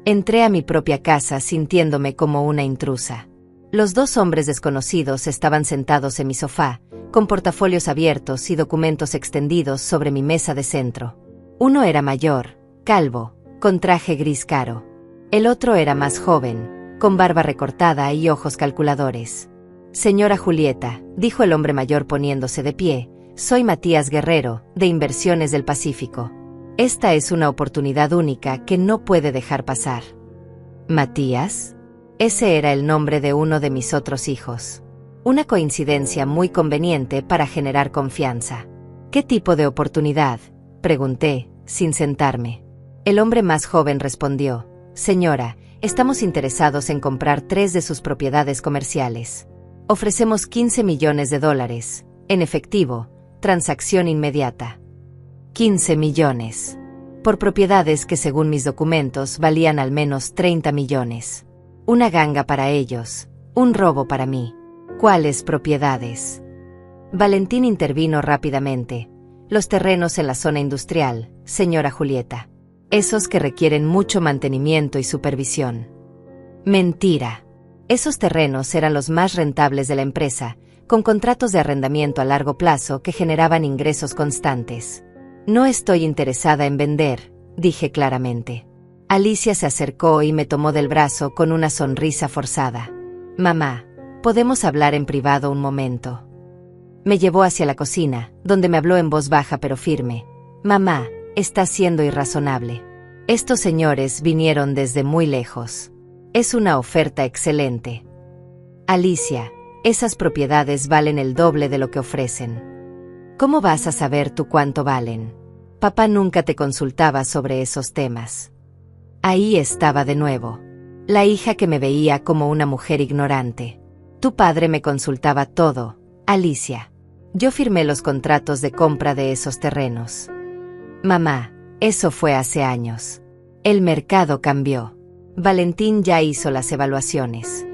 Entré a mi propia casa sintiéndome como una intrusa. Los 2 hombres desconocidos estaban sentados en mi sofá, con portafolios abiertos y documentos extendidos sobre mi mesa de centro. Uno era mayor, calvo, con traje gris claro. El otro era más joven, con barba recortada y ojos calculadores. Señora Julieta, dijo el hombre mayor poniéndose de pie, soy Matías Guerrero, de Inversiones del Pacífico. Esta es una oportunidad única que no puede dejar pasar. ¿Matías? Ese era el nombre de uno de mis otros hijos. Una coincidencia muy conveniente para generar confianza. ¿Qué tipo de oportunidad?, pregunté, sin sentarme. El hombre más joven respondió, señora, estamos interesados en comprar 3 de sus propiedades comerciales. Ofrecemos $15 millones, en efectivo, transacción inmediata. 15 millones. Por propiedades que según mis documentos valían al menos 30 millones. Una ganga para ellos, un robo para mí. ¿Cuáles propiedades? Valentín intervino rápidamente. Los terrenos en la zona industrial, señora Julieta. Esos que requieren mucho mantenimiento y supervisión. Mentira. Esos terrenos eran los más rentables de la empresa, con contratos de arrendamiento a largo plazo que generaban ingresos constantes. No estoy interesada en vender, dije claramente. Alicia se acercó y me tomó del brazo con una sonrisa forzada. Mamá, ¿podemos hablar en privado un momento? Me llevó hacia la cocina, donde me habló en voz baja pero firme. Mamá, estás siendo irrazonable. Estos señores vinieron desde muy lejos. Es una oferta excelente. Alicia, esas propiedades valen el doble de lo que ofrecen. ¿Cómo vas a saber tú cuánto valen? Papá nunca te consultaba sobre esos temas. Ahí estaba de nuevo. La hija que me veía como una mujer ignorante. Tu padre me consultaba todo, Alicia. Yo firmé los contratos de compra de esos terrenos. Mamá, eso fue hace años. El mercado cambió. Valentín ya hizo las evaluaciones.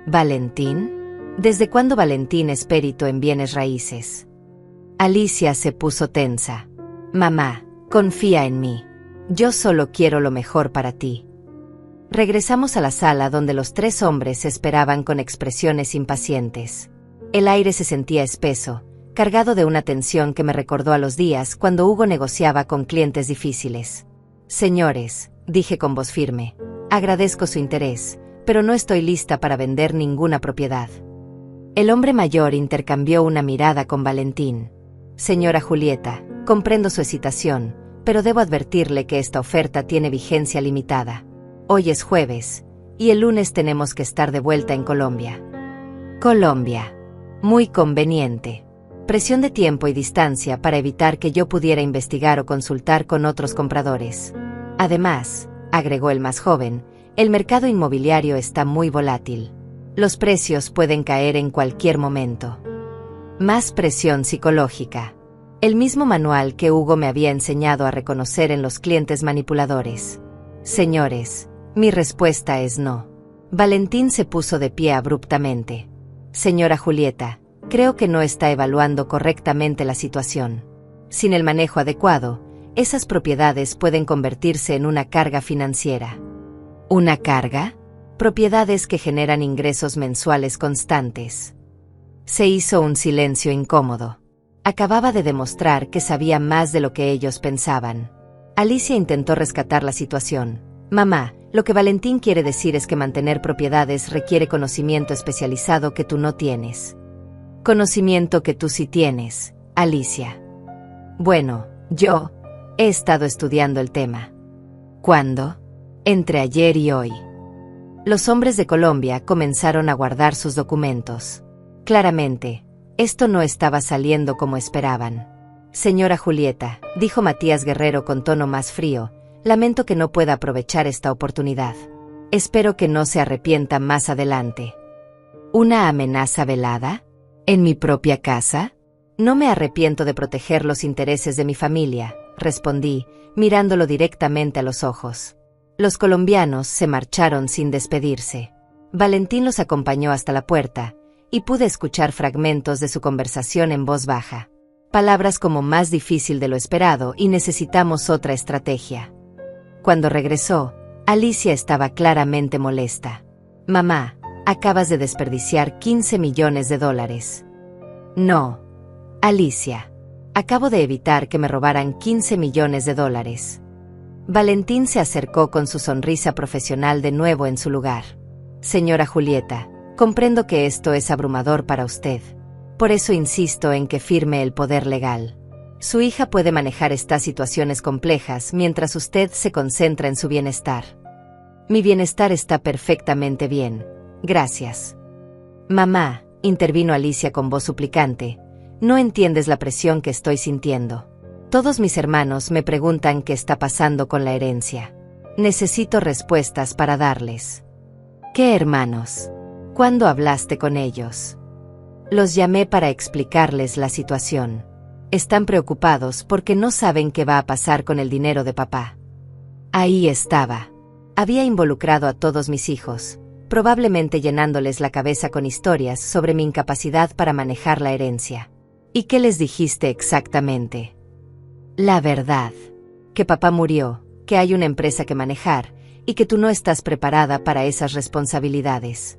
¿Valentín? ¿Desde cuándo Valentín es perito en bienes raíces? Alicia se puso tensa. Mamá, confía en mí. Yo solo quiero lo mejor para ti. Regresamos a la sala donde los 3 hombres esperaban con expresiones impacientes. El aire se sentía espeso, cargado de una tensión que me recordó a los días cuando Hugo negociaba con clientes difíciles. Señores, dije con voz firme, agradezco su interés, pero no estoy lista para vender ninguna propiedad. El hombre mayor intercambió una mirada con Valentín. Señora Julieta, comprendo su hesitación, pero debo advertirle que esta oferta tiene vigencia limitada. Hoy es jueves, y el lunes tenemos que estar de vuelta en Colombia. Colombia. Muy conveniente. Presión de tiempo y distancia para evitar que yo pudiera investigar o consultar con otros compradores. Además, agregó el más joven, el mercado inmobiliario está muy volátil. Los precios pueden caer en cualquier momento. Más presión psicológica. El mismo manual que Hugo me había enseñado a reconocer en los clientes manipuladores. Señores, mi respuesta es no. Valentín se puso de pie abruptamente. Señora Julieta, creo que no está evaluando correctamente la situación. Sin el manejo adecuado, esas propiedades pueden convertirse en una carga financiera. ¿Una carga? Propiedades que generan ingresos mensuales constantes. Se hizo un silencio incómodo. Acababa de demostrar que sabía más de lo que ellos pensaban. Alicia intentó rescatar la situación. Mamá, lo que Valentín quiere decir es que mantener propiedades requiere conocimiento especializado que tú no tienes. Conocimiento que tú sí tienes, Alicia. Bueno, yo he estado estudiando el tema. ¿Cuándo? Entre ayer y hoy. Los hombres de Colombia comenzaron a guardar sus documentos. Claramente, esto no estaba saliendo como esperaban. Señora Julieta, dijo Matías Guerrero con tono más frío, lamento que no pueda aprovechar esta oportunidad. Espero que no se arrepienta más adelante. ¿Una amenaza velada? ¿En mi propia casa? No me arrepiento de proteger los intereses de mi familia, respondí, mirándolo directamente a los ojos. Los colombianos se marcharon sin despedirse. Valentín los acompañó hasta la puerta, y pude escuchar fragmentos de su conversación en voz baja. Palabras como más difícil de lo esperado y necesitamos otra estrategia. Cuando regresó, Alicia estaba claramente molesta. Mamá, acabas de desperdiciar $15 millones. No. Alicia. Acabo de evitar que me robaran $15 millones. Valentín se acercó con su sonrisa profesional de nuevo en su lugar. Señora Julieta, comprendo que esto es abrumador para usted. Por eso insisto en que firme el poder legal. Su hija puede manejar estas situaciones complejas mientras usted se concentra en su bienestar. Mi bienestar está perfectamente bien. Gracias. Mamá, intervino Alicia con voz suplicante, no entiendes la presión que estoy sintiendo. Todos mis hermanos me preguntan qué está pasando con la herencia. Necesito respuestas para darles. ¿Qué hermanos? ¿Cuándo hablaste con ellos? Los llamé para explicarles la situación. Están preocupados porque no saben qué va a pasar con el dinero de papá. Ahí estaba. Había involucrado a todos mis hijos, probablemente llenándoles la cabeza con historias sobre mi incapacidad para manejar la herencia. ¿Y qué les dijiste exactamente? La verdad. Que papá murió, que hay una empresa que manejar, y que tú no estás preparada para esas responsabilidades.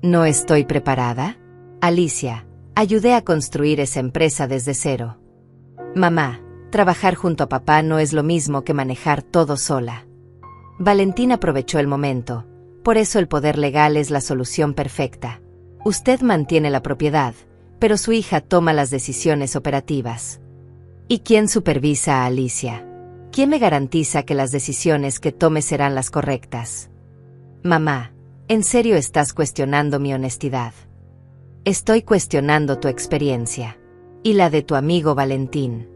¿No estoy preparada? Alicia, ayudé a construir esa empresa desde cero. Mamá, trabajar junto a papá no es lo mismo que manejar todo sola. Valentín aprovechó el momento, por eso el poder legal es la solución perfecta. Usted mantiene la propiedad, pero su hija toma las decisiones operativas. ¿Y quién supervisa a Alicia? ¿Quién me garantiza que las decisiones que tome serán las correctas? Mamá, ¿en serio estás cuestionando mi honestidad? Estoy cuestionando tu experiencia. Y la de tu amigo Valentín.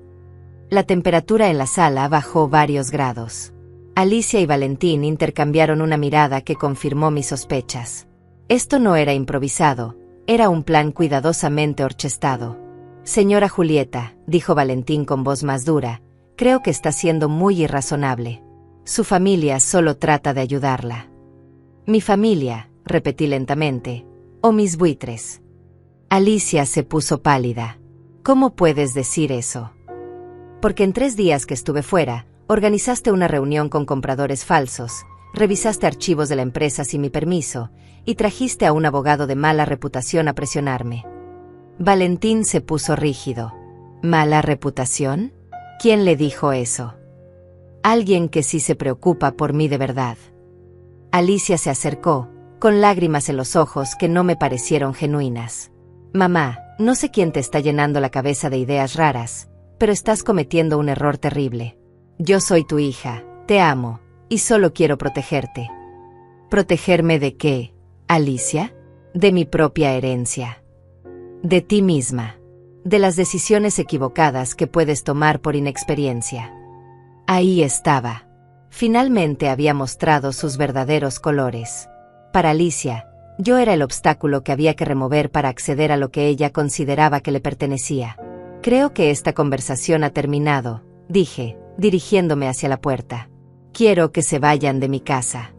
La temperatura en la sala bajó varios grados. Alicia y Valentín intercambiaron una mirada que confirmó mis sospechas. Esto no era improvisado, era un plan cuidadosamente orquestado. Señora Julieta, dijo Valentín con voz más dura, creo que está siendo muy irrazonable. Su familia solo trata de ayudarla. Mi familia, repetí lentamente, o mis buitres. Alicia se puso pálida. ¿Cómo puedes decir eso? Porque en 3 días que estuve fuera, organizaste una reunión con compradores falsos, revisaste archivos de la empresa sin mi permiso, y trajiste a un abogado de mala reputación a presionarme. Valentín se puso rígido. ¿Mala reputación? ¿Quién le dijo eso? Alguien que sí se preocupa por mí de verdad. Alicia se acercó, con lágrimas en los ojos que no me parecieron genuinas. Mamá, no sé quién te está llenando la cabeza de ideas raras, pero estás cometiendo un error terrible. Yo soy tu hija, te amo, y solo quiero protegerte. ¿Protegerme de qué, Alicia? De mi propia herencia. De ti misma. De las decisiones equivocadas que puedes tomar por inexperiencia. Ahí estaba. Finalmente había mostrado sus verdaderos colores. Para Alicia, yo era el obstáculo que había que remover para acceder a lo que ella consideraba que le pertenecía. Creo que esta conversación ha terminado, dije, dirigiéndome hacia la puerta. Quiero que se vayan de mi casa.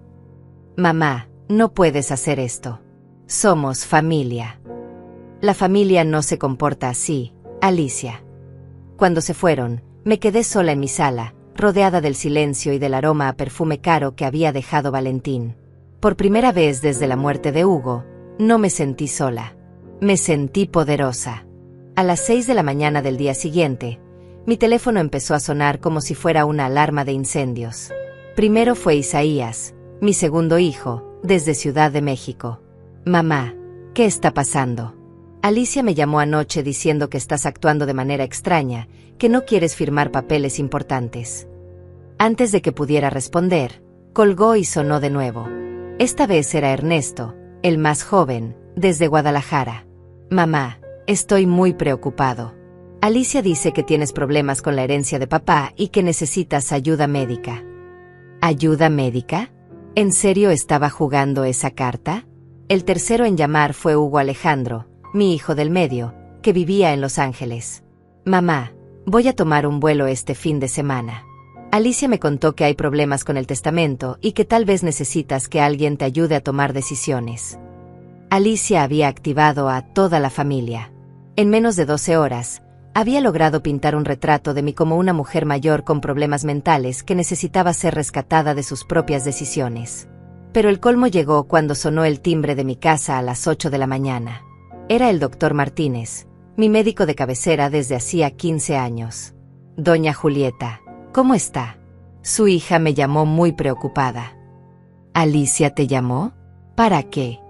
Mamá, no puedes hacer esto. Somos familia. La familia no se comporta así, Alicia. Cuando se fueron, me quedé sola en mi sala, rodeada del silencio y del aroma a perfume caro que había dejado Valentín. Por primera vez desde la muerte de Hugo, no me sentí sola. Me sentí poderosa. A las 6 de la mañana del día siguiente, mi teléfono empezó a sonar como si fuera una alarma de incendios. Primero fue Isaías, mi segundo hijo, desde Ciudad de México. Mamá, ¿qué está pasando? Alicia me llamó anoche diciendo que estás actuando de manera extraña, que no quieres firmar papeles importantes. Antes de que pudiera responder, colgó y sonó de nuevo. Esta vez era Ernesto, el más joven, desde Guadalajara. Mamá, estoy muy preocupado. Alicia dice que tienes problemas con la herencia de papá y que necesitas ayuda médica. ¿Ayuda médica? ¿En serio estaba jugando esa carta? El tercero en llamar fue Hugo Alejandro, mi hijo del medio, que vivía en Los Ángeles. Mamá, voy a tomar un vuelo este fin de semana. Alicia me contó que hay problemas con el testamento y que tal vez necesitas que alguien te ayude a tomar decisiones. Alicia había activado a toda la familia. En menos de 12 horas, había logrado pintar un retrato de mí como una mujer mayor con problemas mentales que necesitaba ser rescatada de sus propias decisiones. Pero el colmo llegó cuando sonó el timbre de mi casa a las 8 de la mañana. Era el doctor Martínez, mi médico de cabecera desde hacía 15 años. Doña Julieta, ¿cómo está? Su hija me llamó muy preocupada. ¿Alicia te llamó? ¿Para qué?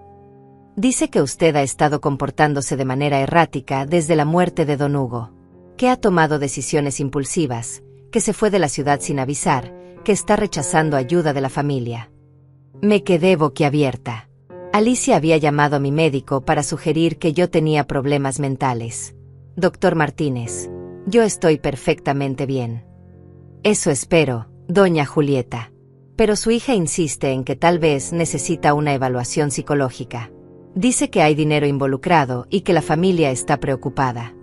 Dice que usted ha estado comportándose de manera errática desde la muerte de don Hugo, que ha tomado decisiones impulsivas, que se fue de la ciudad sin avisar, que está rechazando ayuda de la familia. Me quedé boquiabierta. Alicia había llamado a mi médico para sugerir que yo tenía problemas mentales. Doctor Martínez, yo estoy perfectamente bien. Eso espero, doña Julieta. Pero su hija insiste en que tal vez necesita una evaluación psicológica. Dice que hay dinero involucrado y que la familia está preocupada.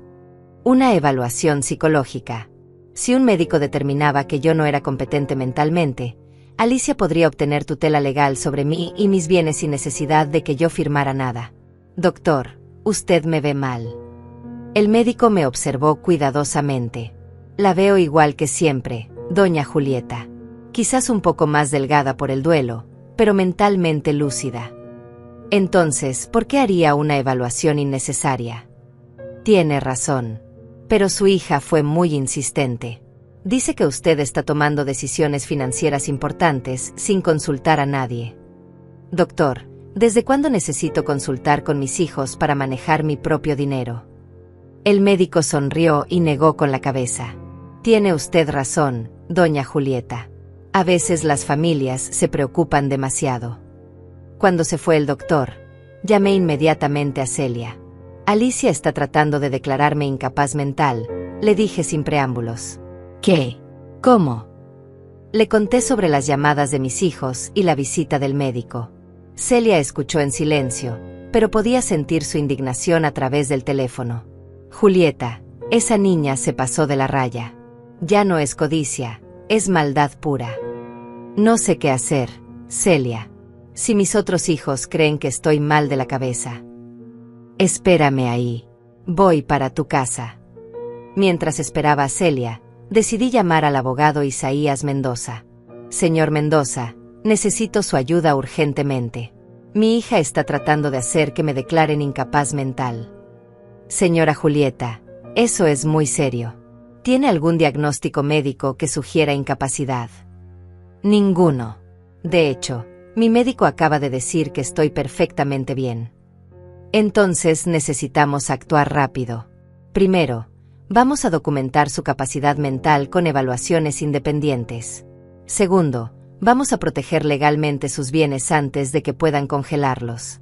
Una evaluación psicológica. Si un médico determinaba que yo no era competente mentalmente, Alicia podría obtener tutela legal sobre mí y mis bienes sin necesidad de que yo firmara nada. Doctor, usted me ve mal. El médico me observó cuidadosamente. La veo igual que siempre, doña Julieta. Quizás un poco más delgada por el duelo, pero mentalmente lúcida. Entonces, ¿por qué haría una evaluación innecesaria? Tiene razón. Pero su hija fue muy insistente. Dice que usted está tomando decisiones financieras importantes sin consultar a nadie. Doctor, ¿desde cuándo necesito consultar con mis hijos para manejar mi propio dinero? El médico sonrió y negó con la cabeza. Tiene usted razón, doña Julieta. A veces las familias se preocupan demasiado. Cuando se fue el doctor, llamé inmediatamente a Celia. Alicia está tratando de declararme incapaz mental, le dije sin preámbulos. ¿Qué? ¿Cómo? Le conté sobre las llamadas de mis hijos y la visita del médico. Celia escuchó en silencio, pero podía sentir su indignación a través del teléfono. Julieta, esa niña se pasó de la raya. Ya no es codicia, es maldad pura. No sé qué hacer, Celia. Si mis otros hijos creen que estoy mal de la cabeza. Espérame ahí. Voy para tu casa. Mientras esperaba a Celia, decidí llamar al abogado Isaías Mendoza. Señor Mendoza, necesito su ayuda urgentemente. Mi hija está tratando de hacer que me declaren incapaz mental. Señora Julieta, eso es muy serio. ¿Tiene algún diagnóstico médico que sugiera incapacidad? Ninguno. De hecho, mi médico acaba de decir que estoy perfectamente bien. Entonces necesitamos actuar rápido. Primero, vamos a documentar su capacidad mental con evaluaciones independientes. Segundo, vamos a proteger legalmente sus bienes antes de que puedan congelarlos.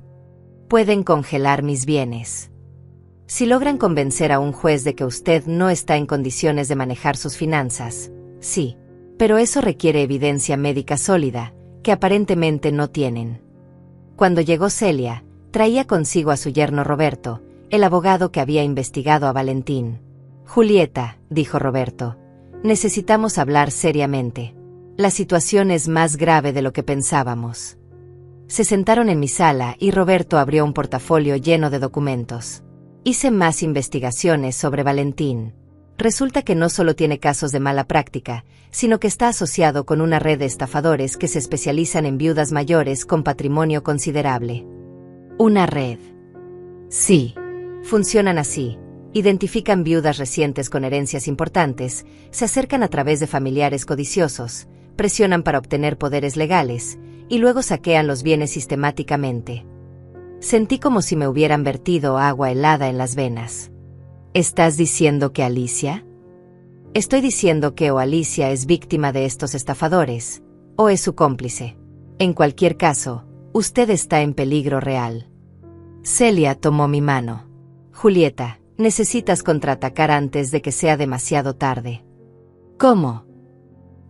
Pueden congelar mis bienes. Si logran convencer a un juez de que usted no está en condiciones de manejar sus finanzas, sí, pero eso requiere evidencia médica sólida, que aparentemente no tienen. Cuando llegó Celia, traía consigo a su yerno Roberto, el abogado que había investigado a Valentín. Julieta, dijo Roberto, necesitamos hablar seriamente. La situación es más grave de lo que pensábamos. Se sentaron en mi sala y Roberto abrió un portafolio lleno de documentos. Hice más investigaciones sobre Valentín. Resulta que no solo tiene casos de mala práctica, sino que está asociado con una red de estafadores que se especializan en viudas mayores con patrimonio considerable. ¿Una red? Sí. Funcionan así. Identifican viudas recientes con herencias importantes, se acercan a través de familiares codiciosos, presionan para obtener poderes legales, y luego saquean los bienes sistemáticamente. Sentí como si me hubieran vertido agua helada en las venas. ¿Estás diciendo que Alicia? Estoy diciendo que o Alicia es víctima de estos estafadores, o es su cómplice. En cualquier caso, usted está en peligro real. Celia tomó mi mano. Julieta, necesitas contraatacar antes de que sea demasiado tarde. ¿Cómo?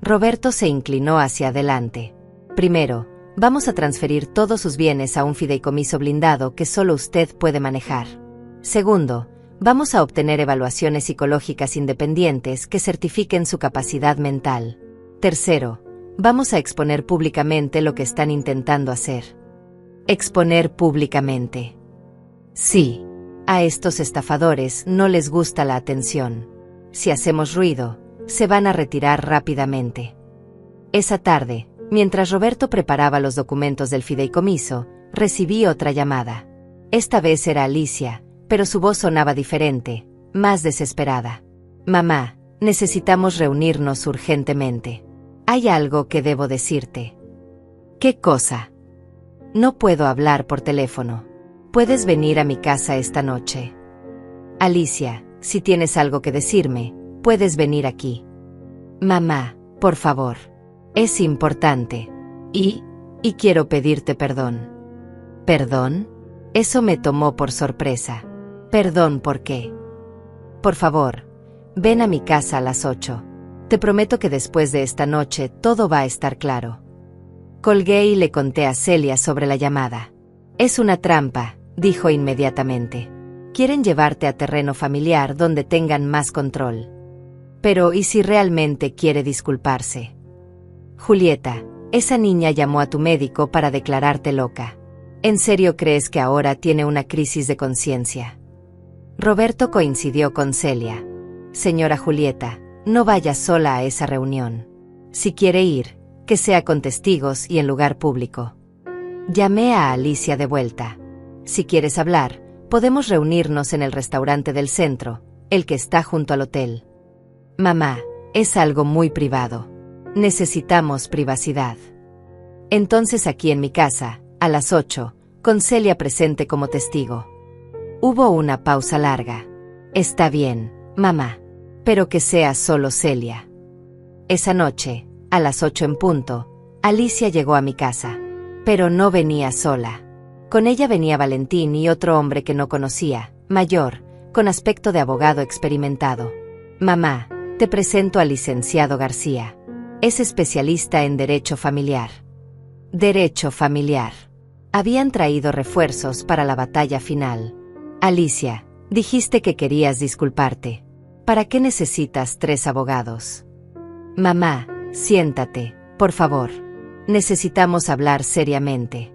Roberto se inclinó hacia adelante. Primero, vamos a transferir todos sus bienes a un fideicomiso blindado que solo usted puede manejar. Segundo, vamos a obtener evaluaciones psicológicas independientes que certifiquen su capacidad mental. Tercero, vamos a exponer públicamente lo que están intentando hacer. Exponer públicamente. Sí. A estos estafadores no les gusta la atención. Si hacemos ruido, se van a retirar rápidamente. Esa tarde, mientras Roberto preparaba los documentos del fideicomiso, recibí otra llamada. Esta vez era Alicia, pero su voz sonaba diferente, más desesperada. Mamá, necesitamos reunirnos urgentemente. Hay algo que debo decirte. ¿Qué cosa? No puedo hablar por teléfono. ¿Puedes venir a mi casa esta noche? Alicia, si tienes algo que decirme, puedes venir aquí. Mamá, por favor. Es importante. Y quiero pedirte perdón. ¿Perdón? Eso me tomó por sorpresa. ¿Perdón por qué? Por favor, ven a mi casa a las 8. Te prometo que después de esta noche todo va a estar claro. Colgué y le conté a Celia sobre la llamada. Es una trampa, dijo inmediatamente. Quieren llevarte a terreno familiar donde tengan más control. Pero ¿y si realmente quiere disculparse? Julieta, esa niña llamó a tu médico para declararte loca. ¿En serio crees que ahora tiene una crisis de conciencia? Roberto coincidió con Celia. Señora Julieta, no vaya sola a esa reunión. Si quiere ir, que sea con testigos y en lugar público. Llamé a Alicia de vuelta. Si quieres hablar, podemos reunirnos en el restaurante del centro, el que está junto al hotel. Mamá, es algo muy privado. Necesitamos privacidad. Entonces aquí en mi casa, a las 8, con Celia presente como testigo. Hubo una pausa larga. Está bien, mamá. Pero que sea solo Celia. Esa noche, a las 8 en punto, Alicia llegó a mi casa. Pero no venía sola. Con ella venía Valentín y otro hombre que no conocía, mayor, con aspecto de abogado experimentado. Mamá, te presento al licenciado García. Es especialista en derecho familiar. Derecho familiar. Habían traído refuerzos para la batalla final. Alicia, dijiste que querías disculparte. ¿Para qué necesitas 3 abogados? Mamá, siéntate, por favor. Necesitamos hablar seriamente.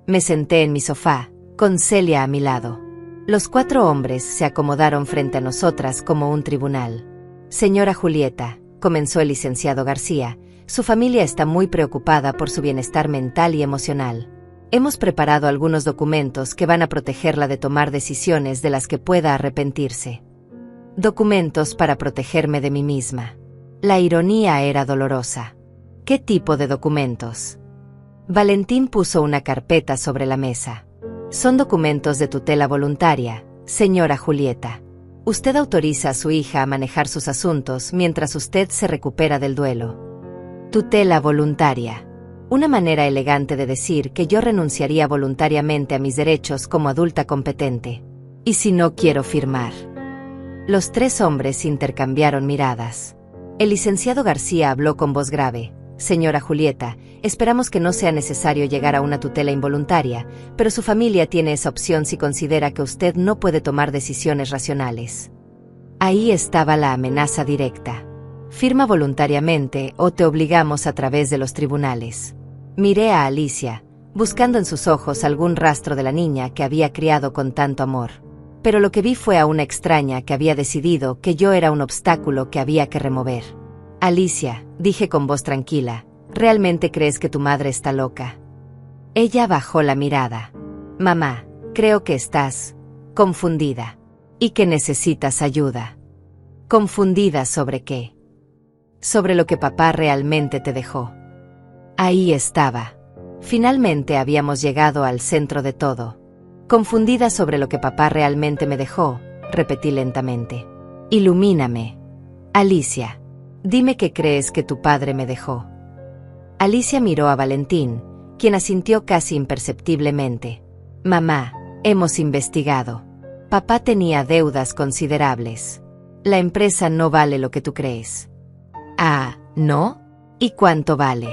Me senté en mi sofá, con Celia a mi lado. Los 4 hombres se acomodaron frente a nosotras como un tribunal. Señora Julieta, comenzó el licenciado García, su familia está muy preocupada por su bienestar mental y emocional. Hemos preparado algunos documentos que van a protegerla de tomar decisiones de las que pueda arrepentirse. Documentos para protegerme de mí misma. La ironía era dolorosa. ¿Qué tipo de documentos? Valentín puso una carpeta sobre la mesa. Son documentos de tutela voluntaria, señora Julieta. Usted autoriza a su hija a manejar sus asuntos mientras usted se recupera del duelo. Tutela voluntaria. Una manera elegante de decir que yo renunciaría voluntariamente a mis derechos como adulta competente. ¿Y si no quiero firmar? Los tres hombres intercambiaron miradas. El licenciado García habló con voz grave. Señora Julieta, esperamos que no sea necesario llegar a una tutela involuntaria, pero su familia tiene esa opción si considera que usted no puede tomar decisiones racionales. Ahí estaba la amenaza directa. Firma voluntariamente o te obligamos a través de los tribunales. Miré a Alicia, buscando en sus ojos algún rastro de la niña que había criado con tanto amor. Pero lo que vi fue a una extraña que había decidido que yo era un obstáculo que había que remover. Alicia, dije con voz tranquila, ¿realmente crees que tu madre está loca? Ella bajó la mirada. Mamá, creo que estás confundida y que necesitas ayuda. ¿Confundida sobre qué? Sobre lo que papá realmente te dejó. Ahí estaba. Finalmente habíamos llegado al centro de todo. Confundida sobre lo que papá realmente me dejó, repetí lentamente. Ilumíname. Alicia, dime qué crees que tu padre me dejó. Alicia miró a Valentín, quien asintió casi imperceptiblemente. Mamá, hemos investigado. Papá tenía deudas considerables. La empresa no vale lo que tú crees. Ah, ¿no? ¿Y cuánto vale?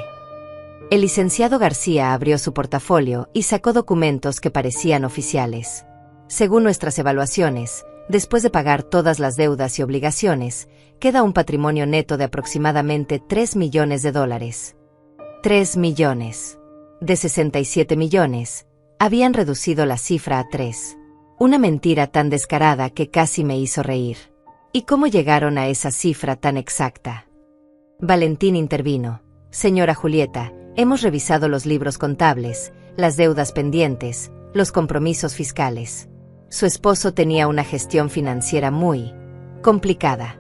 El licenciado García abrió su portafolio y sacó documentos que parecían oficiales. Según nuestras evaluaciones, después de pagar todas las deudas y obligaciones, queda un patrimonio neto de aproximadamente $3 millones. 3 millones. De 67 millones, habían reducido la cifra a 3. Una mentira tan descarada que casi me hizo reír. ¿Y cómo llegaron a esa cifra tan exacta? Valentín intervino. Señora Julieta, hemos revisado los libros contables, las deudas pendientes, los compromisos fiscales. Su esposo tenía una gestión financiera muy complicada.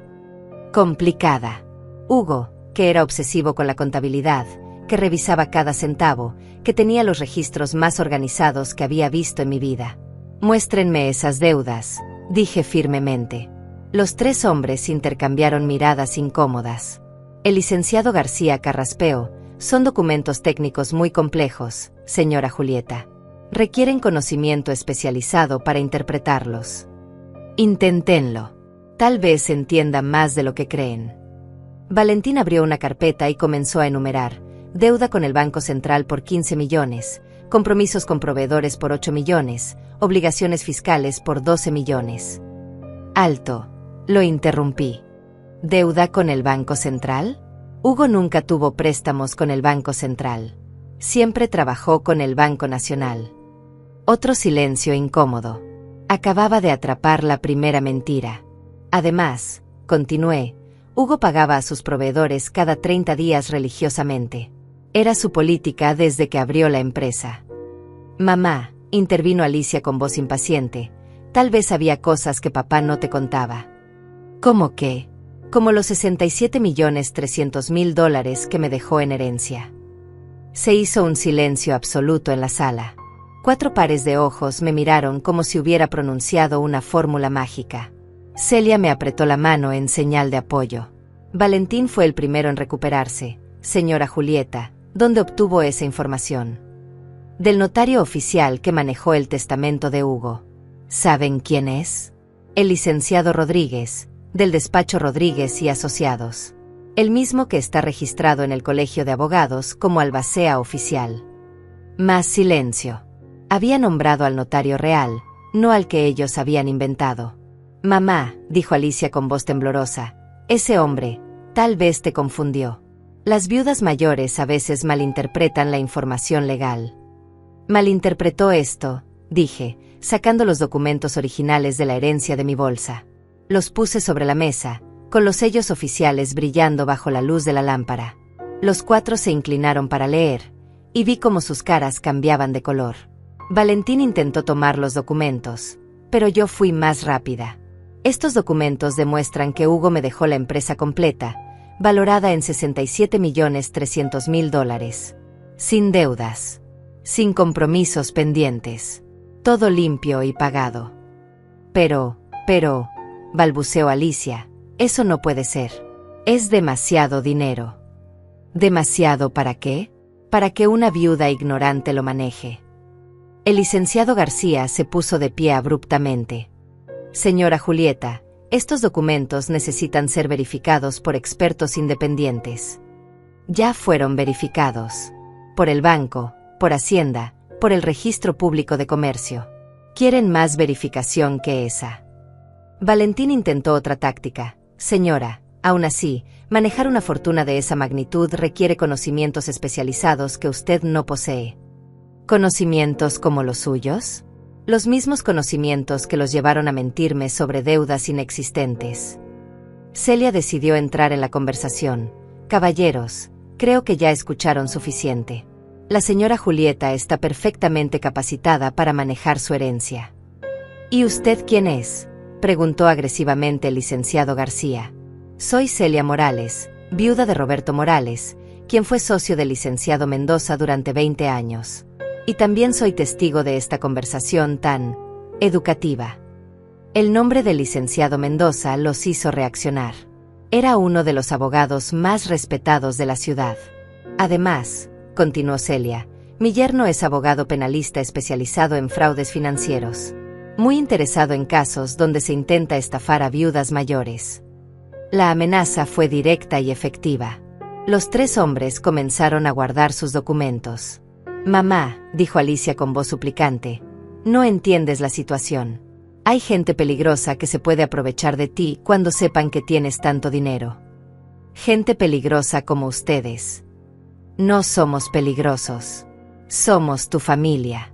Hugo, que era obsesivo con la contabilidad, que revisaba cada centavo, que tenía los registros más organizados que había visto en mi vida. Muéstrenme esas deudas, dije firmemente. Los tres hombres intercambiaron miradas incómodas. El licenciado García carraspeó. Son documentos técnicos muy complejos, señora Julieta. Requieren conocimiento especializado para interpretarlos. Inténtenlo. Tal vez entiendan más de lo que creen. Valentín abrió una carpeta y comenzó a enumerar. Deuda con el Banco Central por 15 millones, compromisos con proveedores por 8 millones, obligaciones fiscales por 12 millones. Alto. Lo interrumpí. ¿Deuda con el Banco Central? Hugo nunca tuvo préstamos con el Banco Central. Siempre trabajó con el Banco Nacional. Otro silencio incómodo. Acababa de atrapar la primera mentira. Además, continué, Hugo pagaba a sus proveedores cada 30 días religiosamente. Era su política desde que abrió la empresa. Mamá, intervino Alicia con voz impaciente, tal vez había cosas que papá no te contaba. ¿Cómo qué? Como los $67.300.000 que me dejó en herencia. Se hizo un silencio absoluto en la sala. 4 pares de ojos me miraron como si hubiera pronunciado una fórmula mágica. Celia me apretó la mano en señal de apoyo. Valentín fue el primero en recuperarse. Señora Julieta, ¿dónde obtuvo esa información? Del notario oficial que manejó el testamento de Hugo. ¿Saben quién es? El licenciado Rodríguez, del despacho Rodríguez y Asociados. El mismo que está registrado en el Colegio de Abogados como albacea oficial. Más silencio. Había nombrado al notario real, no al que ellos habían inventado. Mamá, dijo Alicia con voz temblorosa, ese hombre, tal vez te confundió. Las viudas mayores a veces malinterpretan la información legal. Malinterpretó esto, dije, sacando los documentos originales de la herencia de mi bolsa. Los puse sobre la mesa, con los sellos oficiales brillando bajo la luz de la lámpara. Los 4 se inclinaron para leer, y vi cómo sus caras cambiaban de color. Valentín intentó tomar los documentos, pero yo fui más rápida. Estos documentos demuestran que Hugo me dejó la empresa completa, valorada en $67.300.000, sin deudas, sin compromisos pendientes, todo limpio y pagado. Pero, balbuceó Alicia, eso no puede ser. Es demasiado dinero. ¿Demasiado para qué? Para que una viuda ignorante lo maneje. El licenciado García se puso de pie abruptamente. Señora Julieta, estos documentos necesitan ser verificados por expertos independientes. Ya fueron verificados. Por el banco, por Hacienda, por el Registro Público de Comercio. ¿Quieren más verificación que esa? Valentín intentó otra táctica. Señora, aún así, manejar una fortuna de esa magnitud requiere conocimientos especializados que usted no posee. ¿Conocimientos como los suyos? Los mismos conocimientos que los llevaron a mentirme sobre deudas inexistentes. Celia decidió entrar en la conversación. Caballeros, creo que ya escucharon suficiente. La señora Julieta está perfectamente capacitada para manejar su herencia. ¿Y usted quién es?, preguntó agresivamente el licenciado García. Soy Celia Morales, viuda de Roberto Morales, quien fue socio del licenciado Mendoza durante 20 años. Y también soy testigo de esta conversación tan educativa. El nombre del licenciado Mendoza los hizo reaccionar. Era uno de los abogados más respetados de la ciudad. Además, continuó Celia, mi yerno es abogado penalista especializado en fraudes financieros. Muy interesado en casos donde se intenta estafar a viudas mayores. La amenaza fue directa y efectiva. Los tres hombres comenzaron a guardar sus documentos. Mamá, dijo Alicia con voz suplicante, no entiendes la situación. Hay gente peligrosa que se puede aprovechar de ti cuando sepan que tienes tanto dinero. Gente peligrosa como ustedes. No somos peligrosos. Somos tu familia.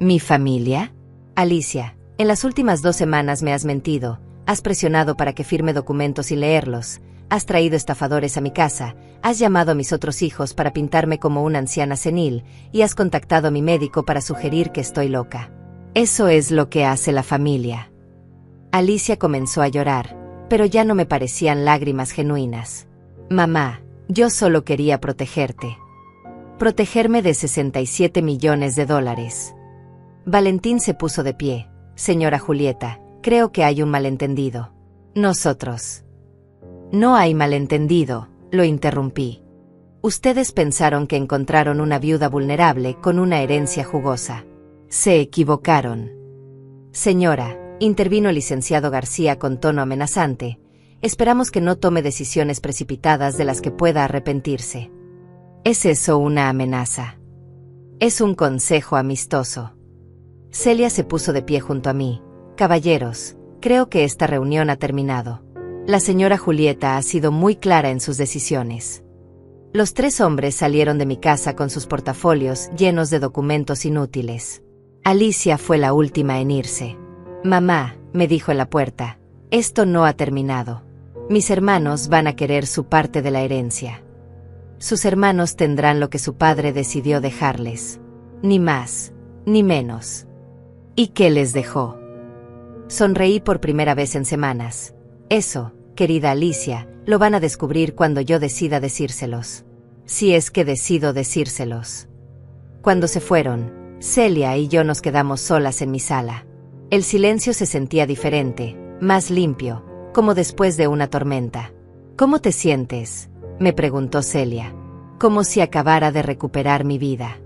¿Mi familia? Alicia, en las últimas 2 semanas me has mentido, has presionado para que firme documentos sin leerlos, has traído estafadores a mi casa, has llamado a mis otros hijos para pintarme como una anciana senil, y has contactado a mi médico para sugerir que estoy loca. Eso es lo que hace la familia. Alicia comenzó a llorar, pero ya no me parecían lágrimas genuinas. Mamá, yo solo quería protegerte. Protegerme de $67 millones. Valentín se puso de pie. Señora Julieta, creo que hay un malentendido. Nosotros. No hay malentendido, lo interrumpí. Ustedes pensaron que encontraron una viuda vulnerable con una herencia jugosa. Se equivocaron. Señora, intervino el licenciado García con tono amenazante, esperamos que no tome decisiones precipitadas de las que pueda arrepentirse. ¿Es eso una amenaza? Es un consejo amistoso. Celia se puso de pie junto a mí. Caballeros, creo que esta reunión ha terminado. La señora Julieta ha sido muy clara en sus decisiones. Los 3 hombres salieron de mi casa con sus portafolios llenos de documentos inútiles. Alicia fue la última en irse. Mamá, me dijo en la puerta, esto no ha terminado. Mis hermanos van a querer su parte de la herencia. Sus hermanos tendrán lo que su padre decidió dejarles. Ni más, ni menos. ¿Y qué les dejó? Sonreí por primera vez en semanas. Eso, querida Alicia, lo van a descubrir cuando yo decida decírselos. Si es que decido decírselos. Cuando se fueron, Celia y yo nos quedamos solas en mi sala. El silencio se sentía diferente, más limpio, como después de una tormenta. ¿Cómo te sientes?, me preguntó Celia. Como si acabara de recuperar mi vida.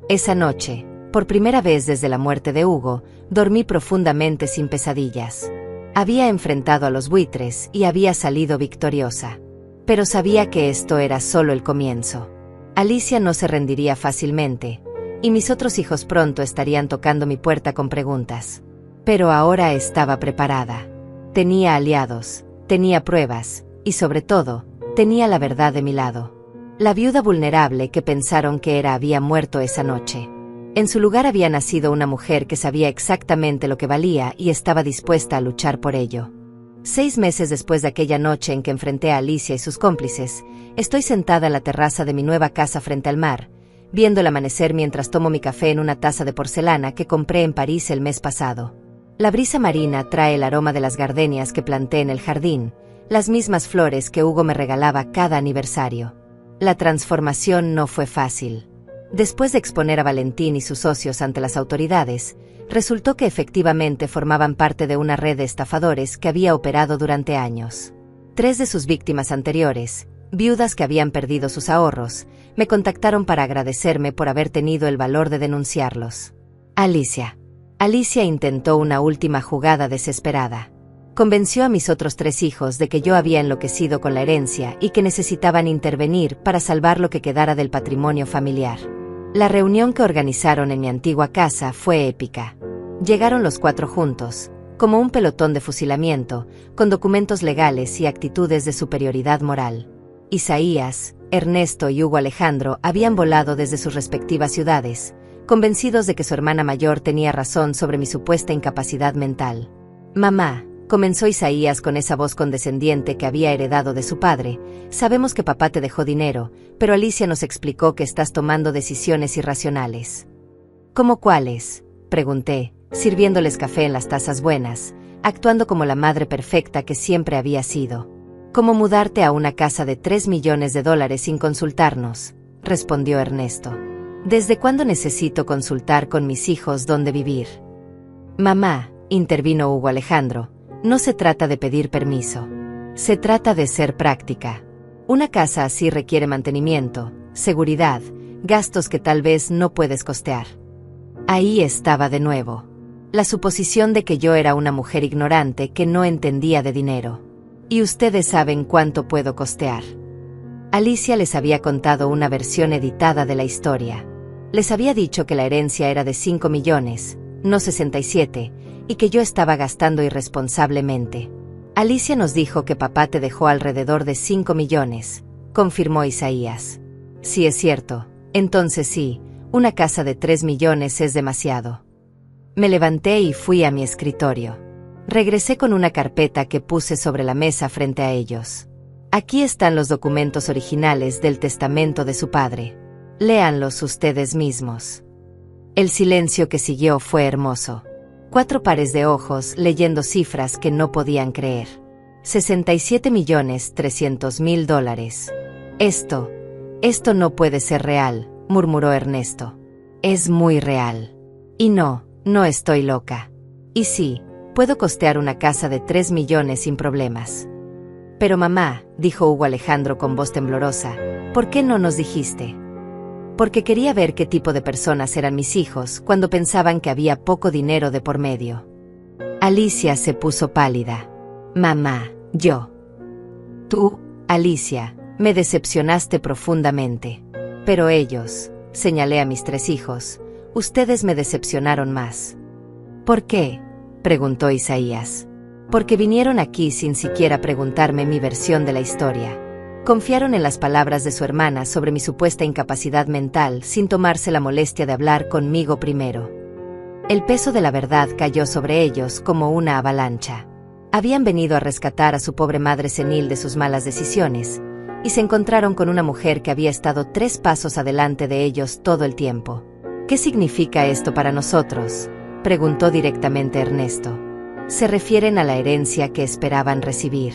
Esa noche, por primera vez desde la muerte de Hugo, dormí profundamente sin pesadillas. Había enfrentado a los buitres y había salido victoriosa. Pero sabía que esto era solo el comienzo. Alicia no se rendiría fácilmente, y mis otros hijos pronto estarían tocando mi puerta con preguntas. Pero ahora estaba preparada. Tenía aliados, tenía pruebas, y sobre todo, tenía la verdad de mi lado. La viuda vulnerable que pensaron que era había muerto esa noche. En su lugar había nacido una mujer que sabía exactamente lo que valía y estaba dispuesta a luchar por ello. 6 meses después de aquella noche en que enfrenté a Alicia y sus cómplices, estoy sentada en la terraza de mi nueva casa frente al mar, viendo el amanecer mientras tomo mi café en una taza de porcelana que compré en París el mes pasado. La brisa marina trae el aroma de las gardenias que planté en el jardín, las mismas flores que Hugo me regalaba cada aniversario. La transformación no fue fácil. Después de exponer a Valentín y sus socios ante las autoridades, resultó que efectivamente formaban parte de una red de estafadores que había operado durante años. 3 de sus víctimas anteriores, viudas que habían perdido sus ahorros, me contactaron para agradecerme por haber tenido el valor de denunciarlos. Alicia intentó una última jugada desesperada. Convenció a mis otros 3 hijos de que yo había enloquecido con la herencia y que necesitaban intervenir para salvar lo que quedara del patrimonio familiar. La reunión que organizaron en mi antigua casa fue épica. Llegaron los 4 juntos, como un pelotón de fusilamiento, con documentos legales y actitudes de superioridad moral. Isaías, Ernesto y Hugo Alejandro habían volado desde sus respectivas ciudades, convencidos de que su hermana mayor tenía razón sobre mi supuesta incapacidad mental. «Mamá», comenzó Isaías con esa voz condescendiente que había heredado de su padre, «sabemos que papá te dejó dinero, pero Alicia nos explicó que estás tomando decisiones irracionales». «¿Cómo cuáles?», pregunté, sirviéndoles café en las tazas buenas, actuando como la madre perfecta que siempre había sido. «Como mudarte a una casa de $3 millones sin consultarnos», respondió Ernesto. «¿Desde cuándo necesito consultar con mis hijos dónde vivir?» «Mamá», intervino Hugo Alejandro, «no se trata de pedir permiso. Se trata de ser práctica. Una casa así requiere mantenimiento, seguridad, gastos que tal vez no puedes costear». Ahí estaba de nuevo. La suposición de que yo era una mujer ignorante que no entendía de dinero. «¿Y ustedes saben cuánto puedo costear?» Alicia les había contado una versión editada de la historia. Les había dicho que la herencia era de 5 millones, no 67, y que yo estaba gastando irresponsablemente. «Alicia nos dijo que papá te dejó alrededor de 5 millones», confirmó Isaías. «Sí es cierto, entonces sí, una casa de 3 millones es demasiado». Me levanté y fui a mi escritorio. Regresé con una carpeta que puse sobre la mesa frente a ellos. «Aquí están los documentos originales del testamento de su padre. Léanlos ustedes mismos». El silencio que siguió fue hermoso. 4 pares de ojos leyendo cifras que no podían creer. $67.300.000. Esto no puede ser real», murmuró Ernesto. «Es muy real. Y no estoy loca. Y sí, puedo costear una casa de 3 millones sin problemas». «Pero mamá», dijo Hugo Alejandro con voz temblorosa, «¿por qué no nos dijiste?» «Porque quería ver qué tipo de personas eran mis hijos cuando pensaban que había poco dinero de por medio». Alicia se puso pálida. «Mamá, tú, Alicia, me decepcionaste profundamente. Pero ellos», señalé a mis 3 hijos, «ustedes me decepcionaron más». «¿Por qué?», preguntó Isaías. «Porque vinieron aquí sin siquiera preguntarme mi versión de la historia. Confiaron en las palabras de su hermana sobre mi supuesta incapacidad mental sin tomarse la molestia de hablar conmigo primero. El peso de la verdad cayó sobre ellos como una avalancha. Habían venido a rescatar a su pobre madre senil de sus malas decisiones, y se encontraron con una mujer que había estado 3 pasos adelante de ellos todo el tiempo. «¿Qué significa esto para nosotros?», preguntó directamente Ernesto. «Se refieren a la herencia que esperaban recibir».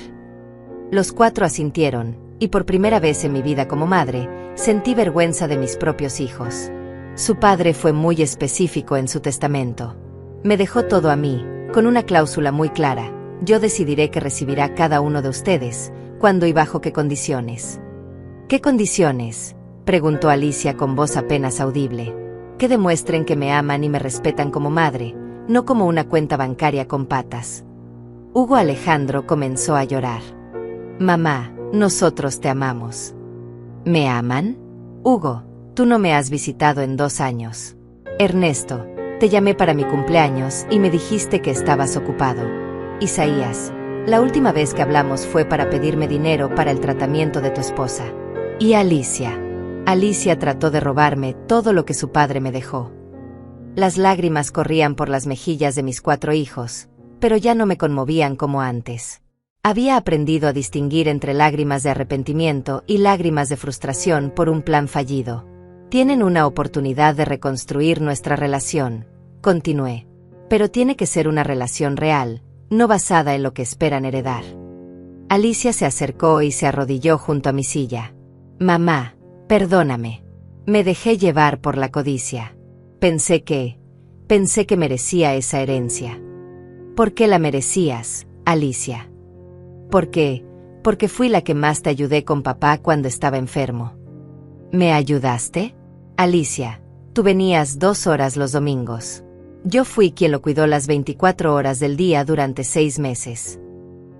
Los 4 asintieron, y por primera vez en mi vida como madre, sentí vergüenza de mis propios hijos. Su padre fue muy específico en su testamento. Me dejó todo a mí, con una cláusula muy clara: yo decidiré qué recibirá cada uno de ustedes, cuándo y bajo qué condiciones. «¿Qué condiciones?», preguntó Alicia con voz apenas audible. «Que demuestren que me aman y me respetan como madre, no como una cuenta bancaria con patas». Hugo Alejandro comenzó a llorar. «Mamá, nosotros te amamos». «¿Me aman? Hugo, tú no me has visitado en 2 años. Ernesto, te llamé para mi cumpleaños y me dijiste que estabas ocupado. Isaías, la última vez que hablamos fue para pedirme dinero para el tratamiento de tu esposa. Y Alicia trató de robarme todo lo que su padre me dejó». Las lágrimas corrían por las mejillas de mis 4 hijos, pero ya no me conmovían como antes. Había aprendido a distinguir entre lágrimas de arrepentimiento y lágrimas de frustración por un plan fallido. Tienen una oportunidad de reconstruir nuestra relación, continué. Pero tiene que ser una relación real, no basada en lo que esperan heredar. Alicia se acercó y se arrodilló junto a mi silla. Mamá, perdóname. Me dejé llevar por la codicia. Pensé que merecía esa herencia. ¿Por qué la merecías, Alicia? ¿Por qué? Porque fui la que más te ayudé con papá cuando estaba enfermo. ¿Me ayudaste? Alicia, tú venías 2 horas los domingos. Yo fui quien lo cuidó las 24 horas del día durante 6 meses.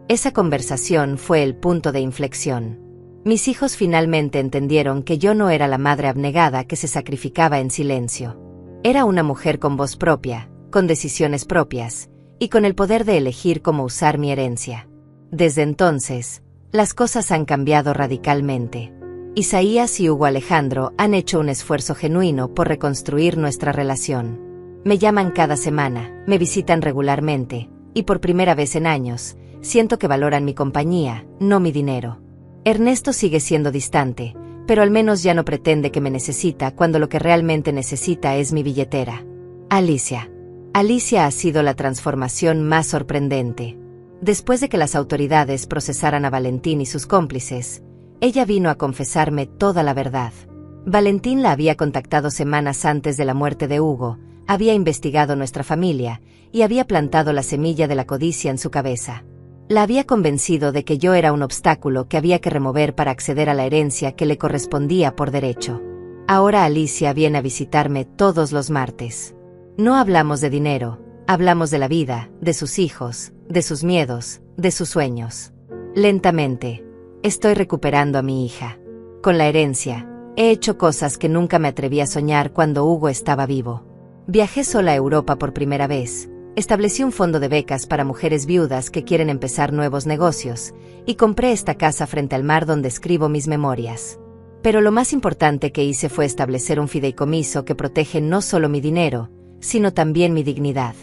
Esa conversación fue el punto de inflexión. Mis hijos finalmente entendieron que yo no era la madre abnegada que se sacrificaba en silencio. Era una mujer con voz propia, con decisiones propias, y con el poder de elegir cómo usar mi herencia. Desde entonces, las cosas han cambiado radicalmente. Isaías y Hugo Alejandro han hecho un esfuerzo genuino por reconstruir nuestra relación. Me llaman cada semana, me visitan regularmente, y por primera vez en años, siento que valoran mi compañía, no mi dinero. Ernesto sigue siendo distante, pero al menos ya no pretende que me necesita cuando lo que realmente necesita es mi billetera. Alicia ha sido la transformación más sorprendente. Después de que las autoridades procesaran a Valentín y sus cómplices, ella vino a confesarme toda la verdad. Valentín la había contactado semanas antes de la muerte de Hugo, había investigado nuestra familia y había plantado la semilla de la codicia en su cabeza. La había convencido de que yo era un obstáculo que había que remover para acceder a la herencia que le correspondía por derecho. Ahora Alicia viene a visitarme todos los martes. No hablamos de dinero, hablamos de la vida, de sus hijos, de sus miedos, de sus sueños. Lentamente, estoy recuperando a mi hija. Con la herencia, he hecho cosas que nunca me atreví a soñar cuando Hugo estaba vivo. Viajé sola a Europa por primera vez, establecí un fondo de becas para mujeres viudas que quieren empezar nuevos negocios, y compré esta casa frente al mar donde escribo mis memorias. Pero lo más importante que hice fue establecer un fideicomiso que protege no solo mi dinero, sino también mi dignidad.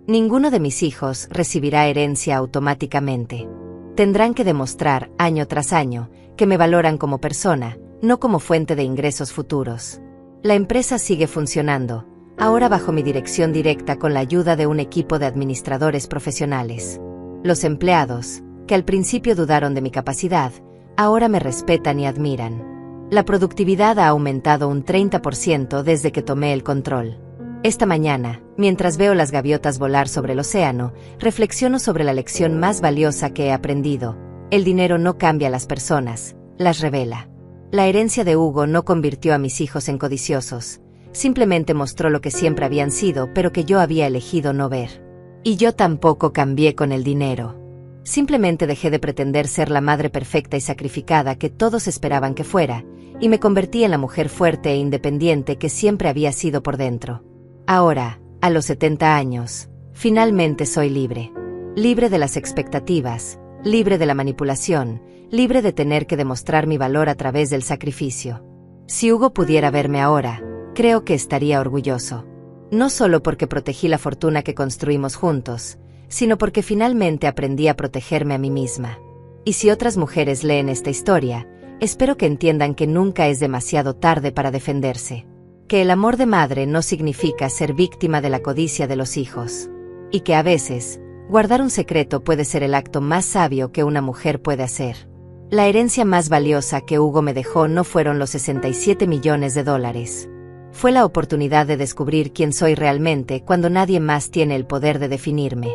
Ninguno de mis hijos recibirá herencia automáticamente. Tendrán que demostrar, año tras año, que me valoran como persona, no como fuente de ingresos futuros. La empresa sigue funcionando, ahora bajo mi dirección directa con la ayuda de un equipo de administradores profesionales. Los empleados, que al principio dudaron de mi capacidad, ahora me respetan y admiran. La productividad ha aumentado un 30% desde que tomé el control. Esta mañana, mientras veo las gaviotas volar sobre el océano, reflexiono sobre la lección más valiosa que he aprendido. El dinero no cambia a las personas, las revela. La herencia de Hugo no convirtió a mis hijos en codiciosos, simplemente mostró lo que siempre habían sido pero que yo había elegido no ver. Y yo tampoco cambié con el dinero. Simplemente dejé de pretender ser la madre perfecta y sacrificada que todos esperaban que fuera, y me convertí en la mujer fuerte e independiente que siempre había sido por dentro. Ahora, a los 70 años, finalmente soy libre. Libre de las expectativas, libre de la manipulación, libre de tener que demostrar mi valor a través del sacrificio. Si Hugo pudiera verme ahora, creo que estaría orgulloso. No solo porque protegí la fortuna que construimos juntos, sino porque finalmente aprendí a protegerme a mí misma. Y si otras mujeres leen esta historia, espero que entiendan que nunca es demasiado tarde para defenderse. Que el amor de madre no significa ser víctima de la codicia de los hijos. Y que a veces, guardar un secreto puede ser el acto más sabio que una mujer puede hacer. La herencia más valiosa que Hugo me dejó no fueron los 67 millones de dólares. Fue la oportunidad de descubrir quién soy realmente cuando nadie más tiene el poder de definirme.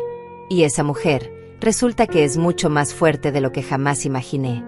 Y esa mujer, resulta que es mucho más fuerte de lo que jamás imaginé.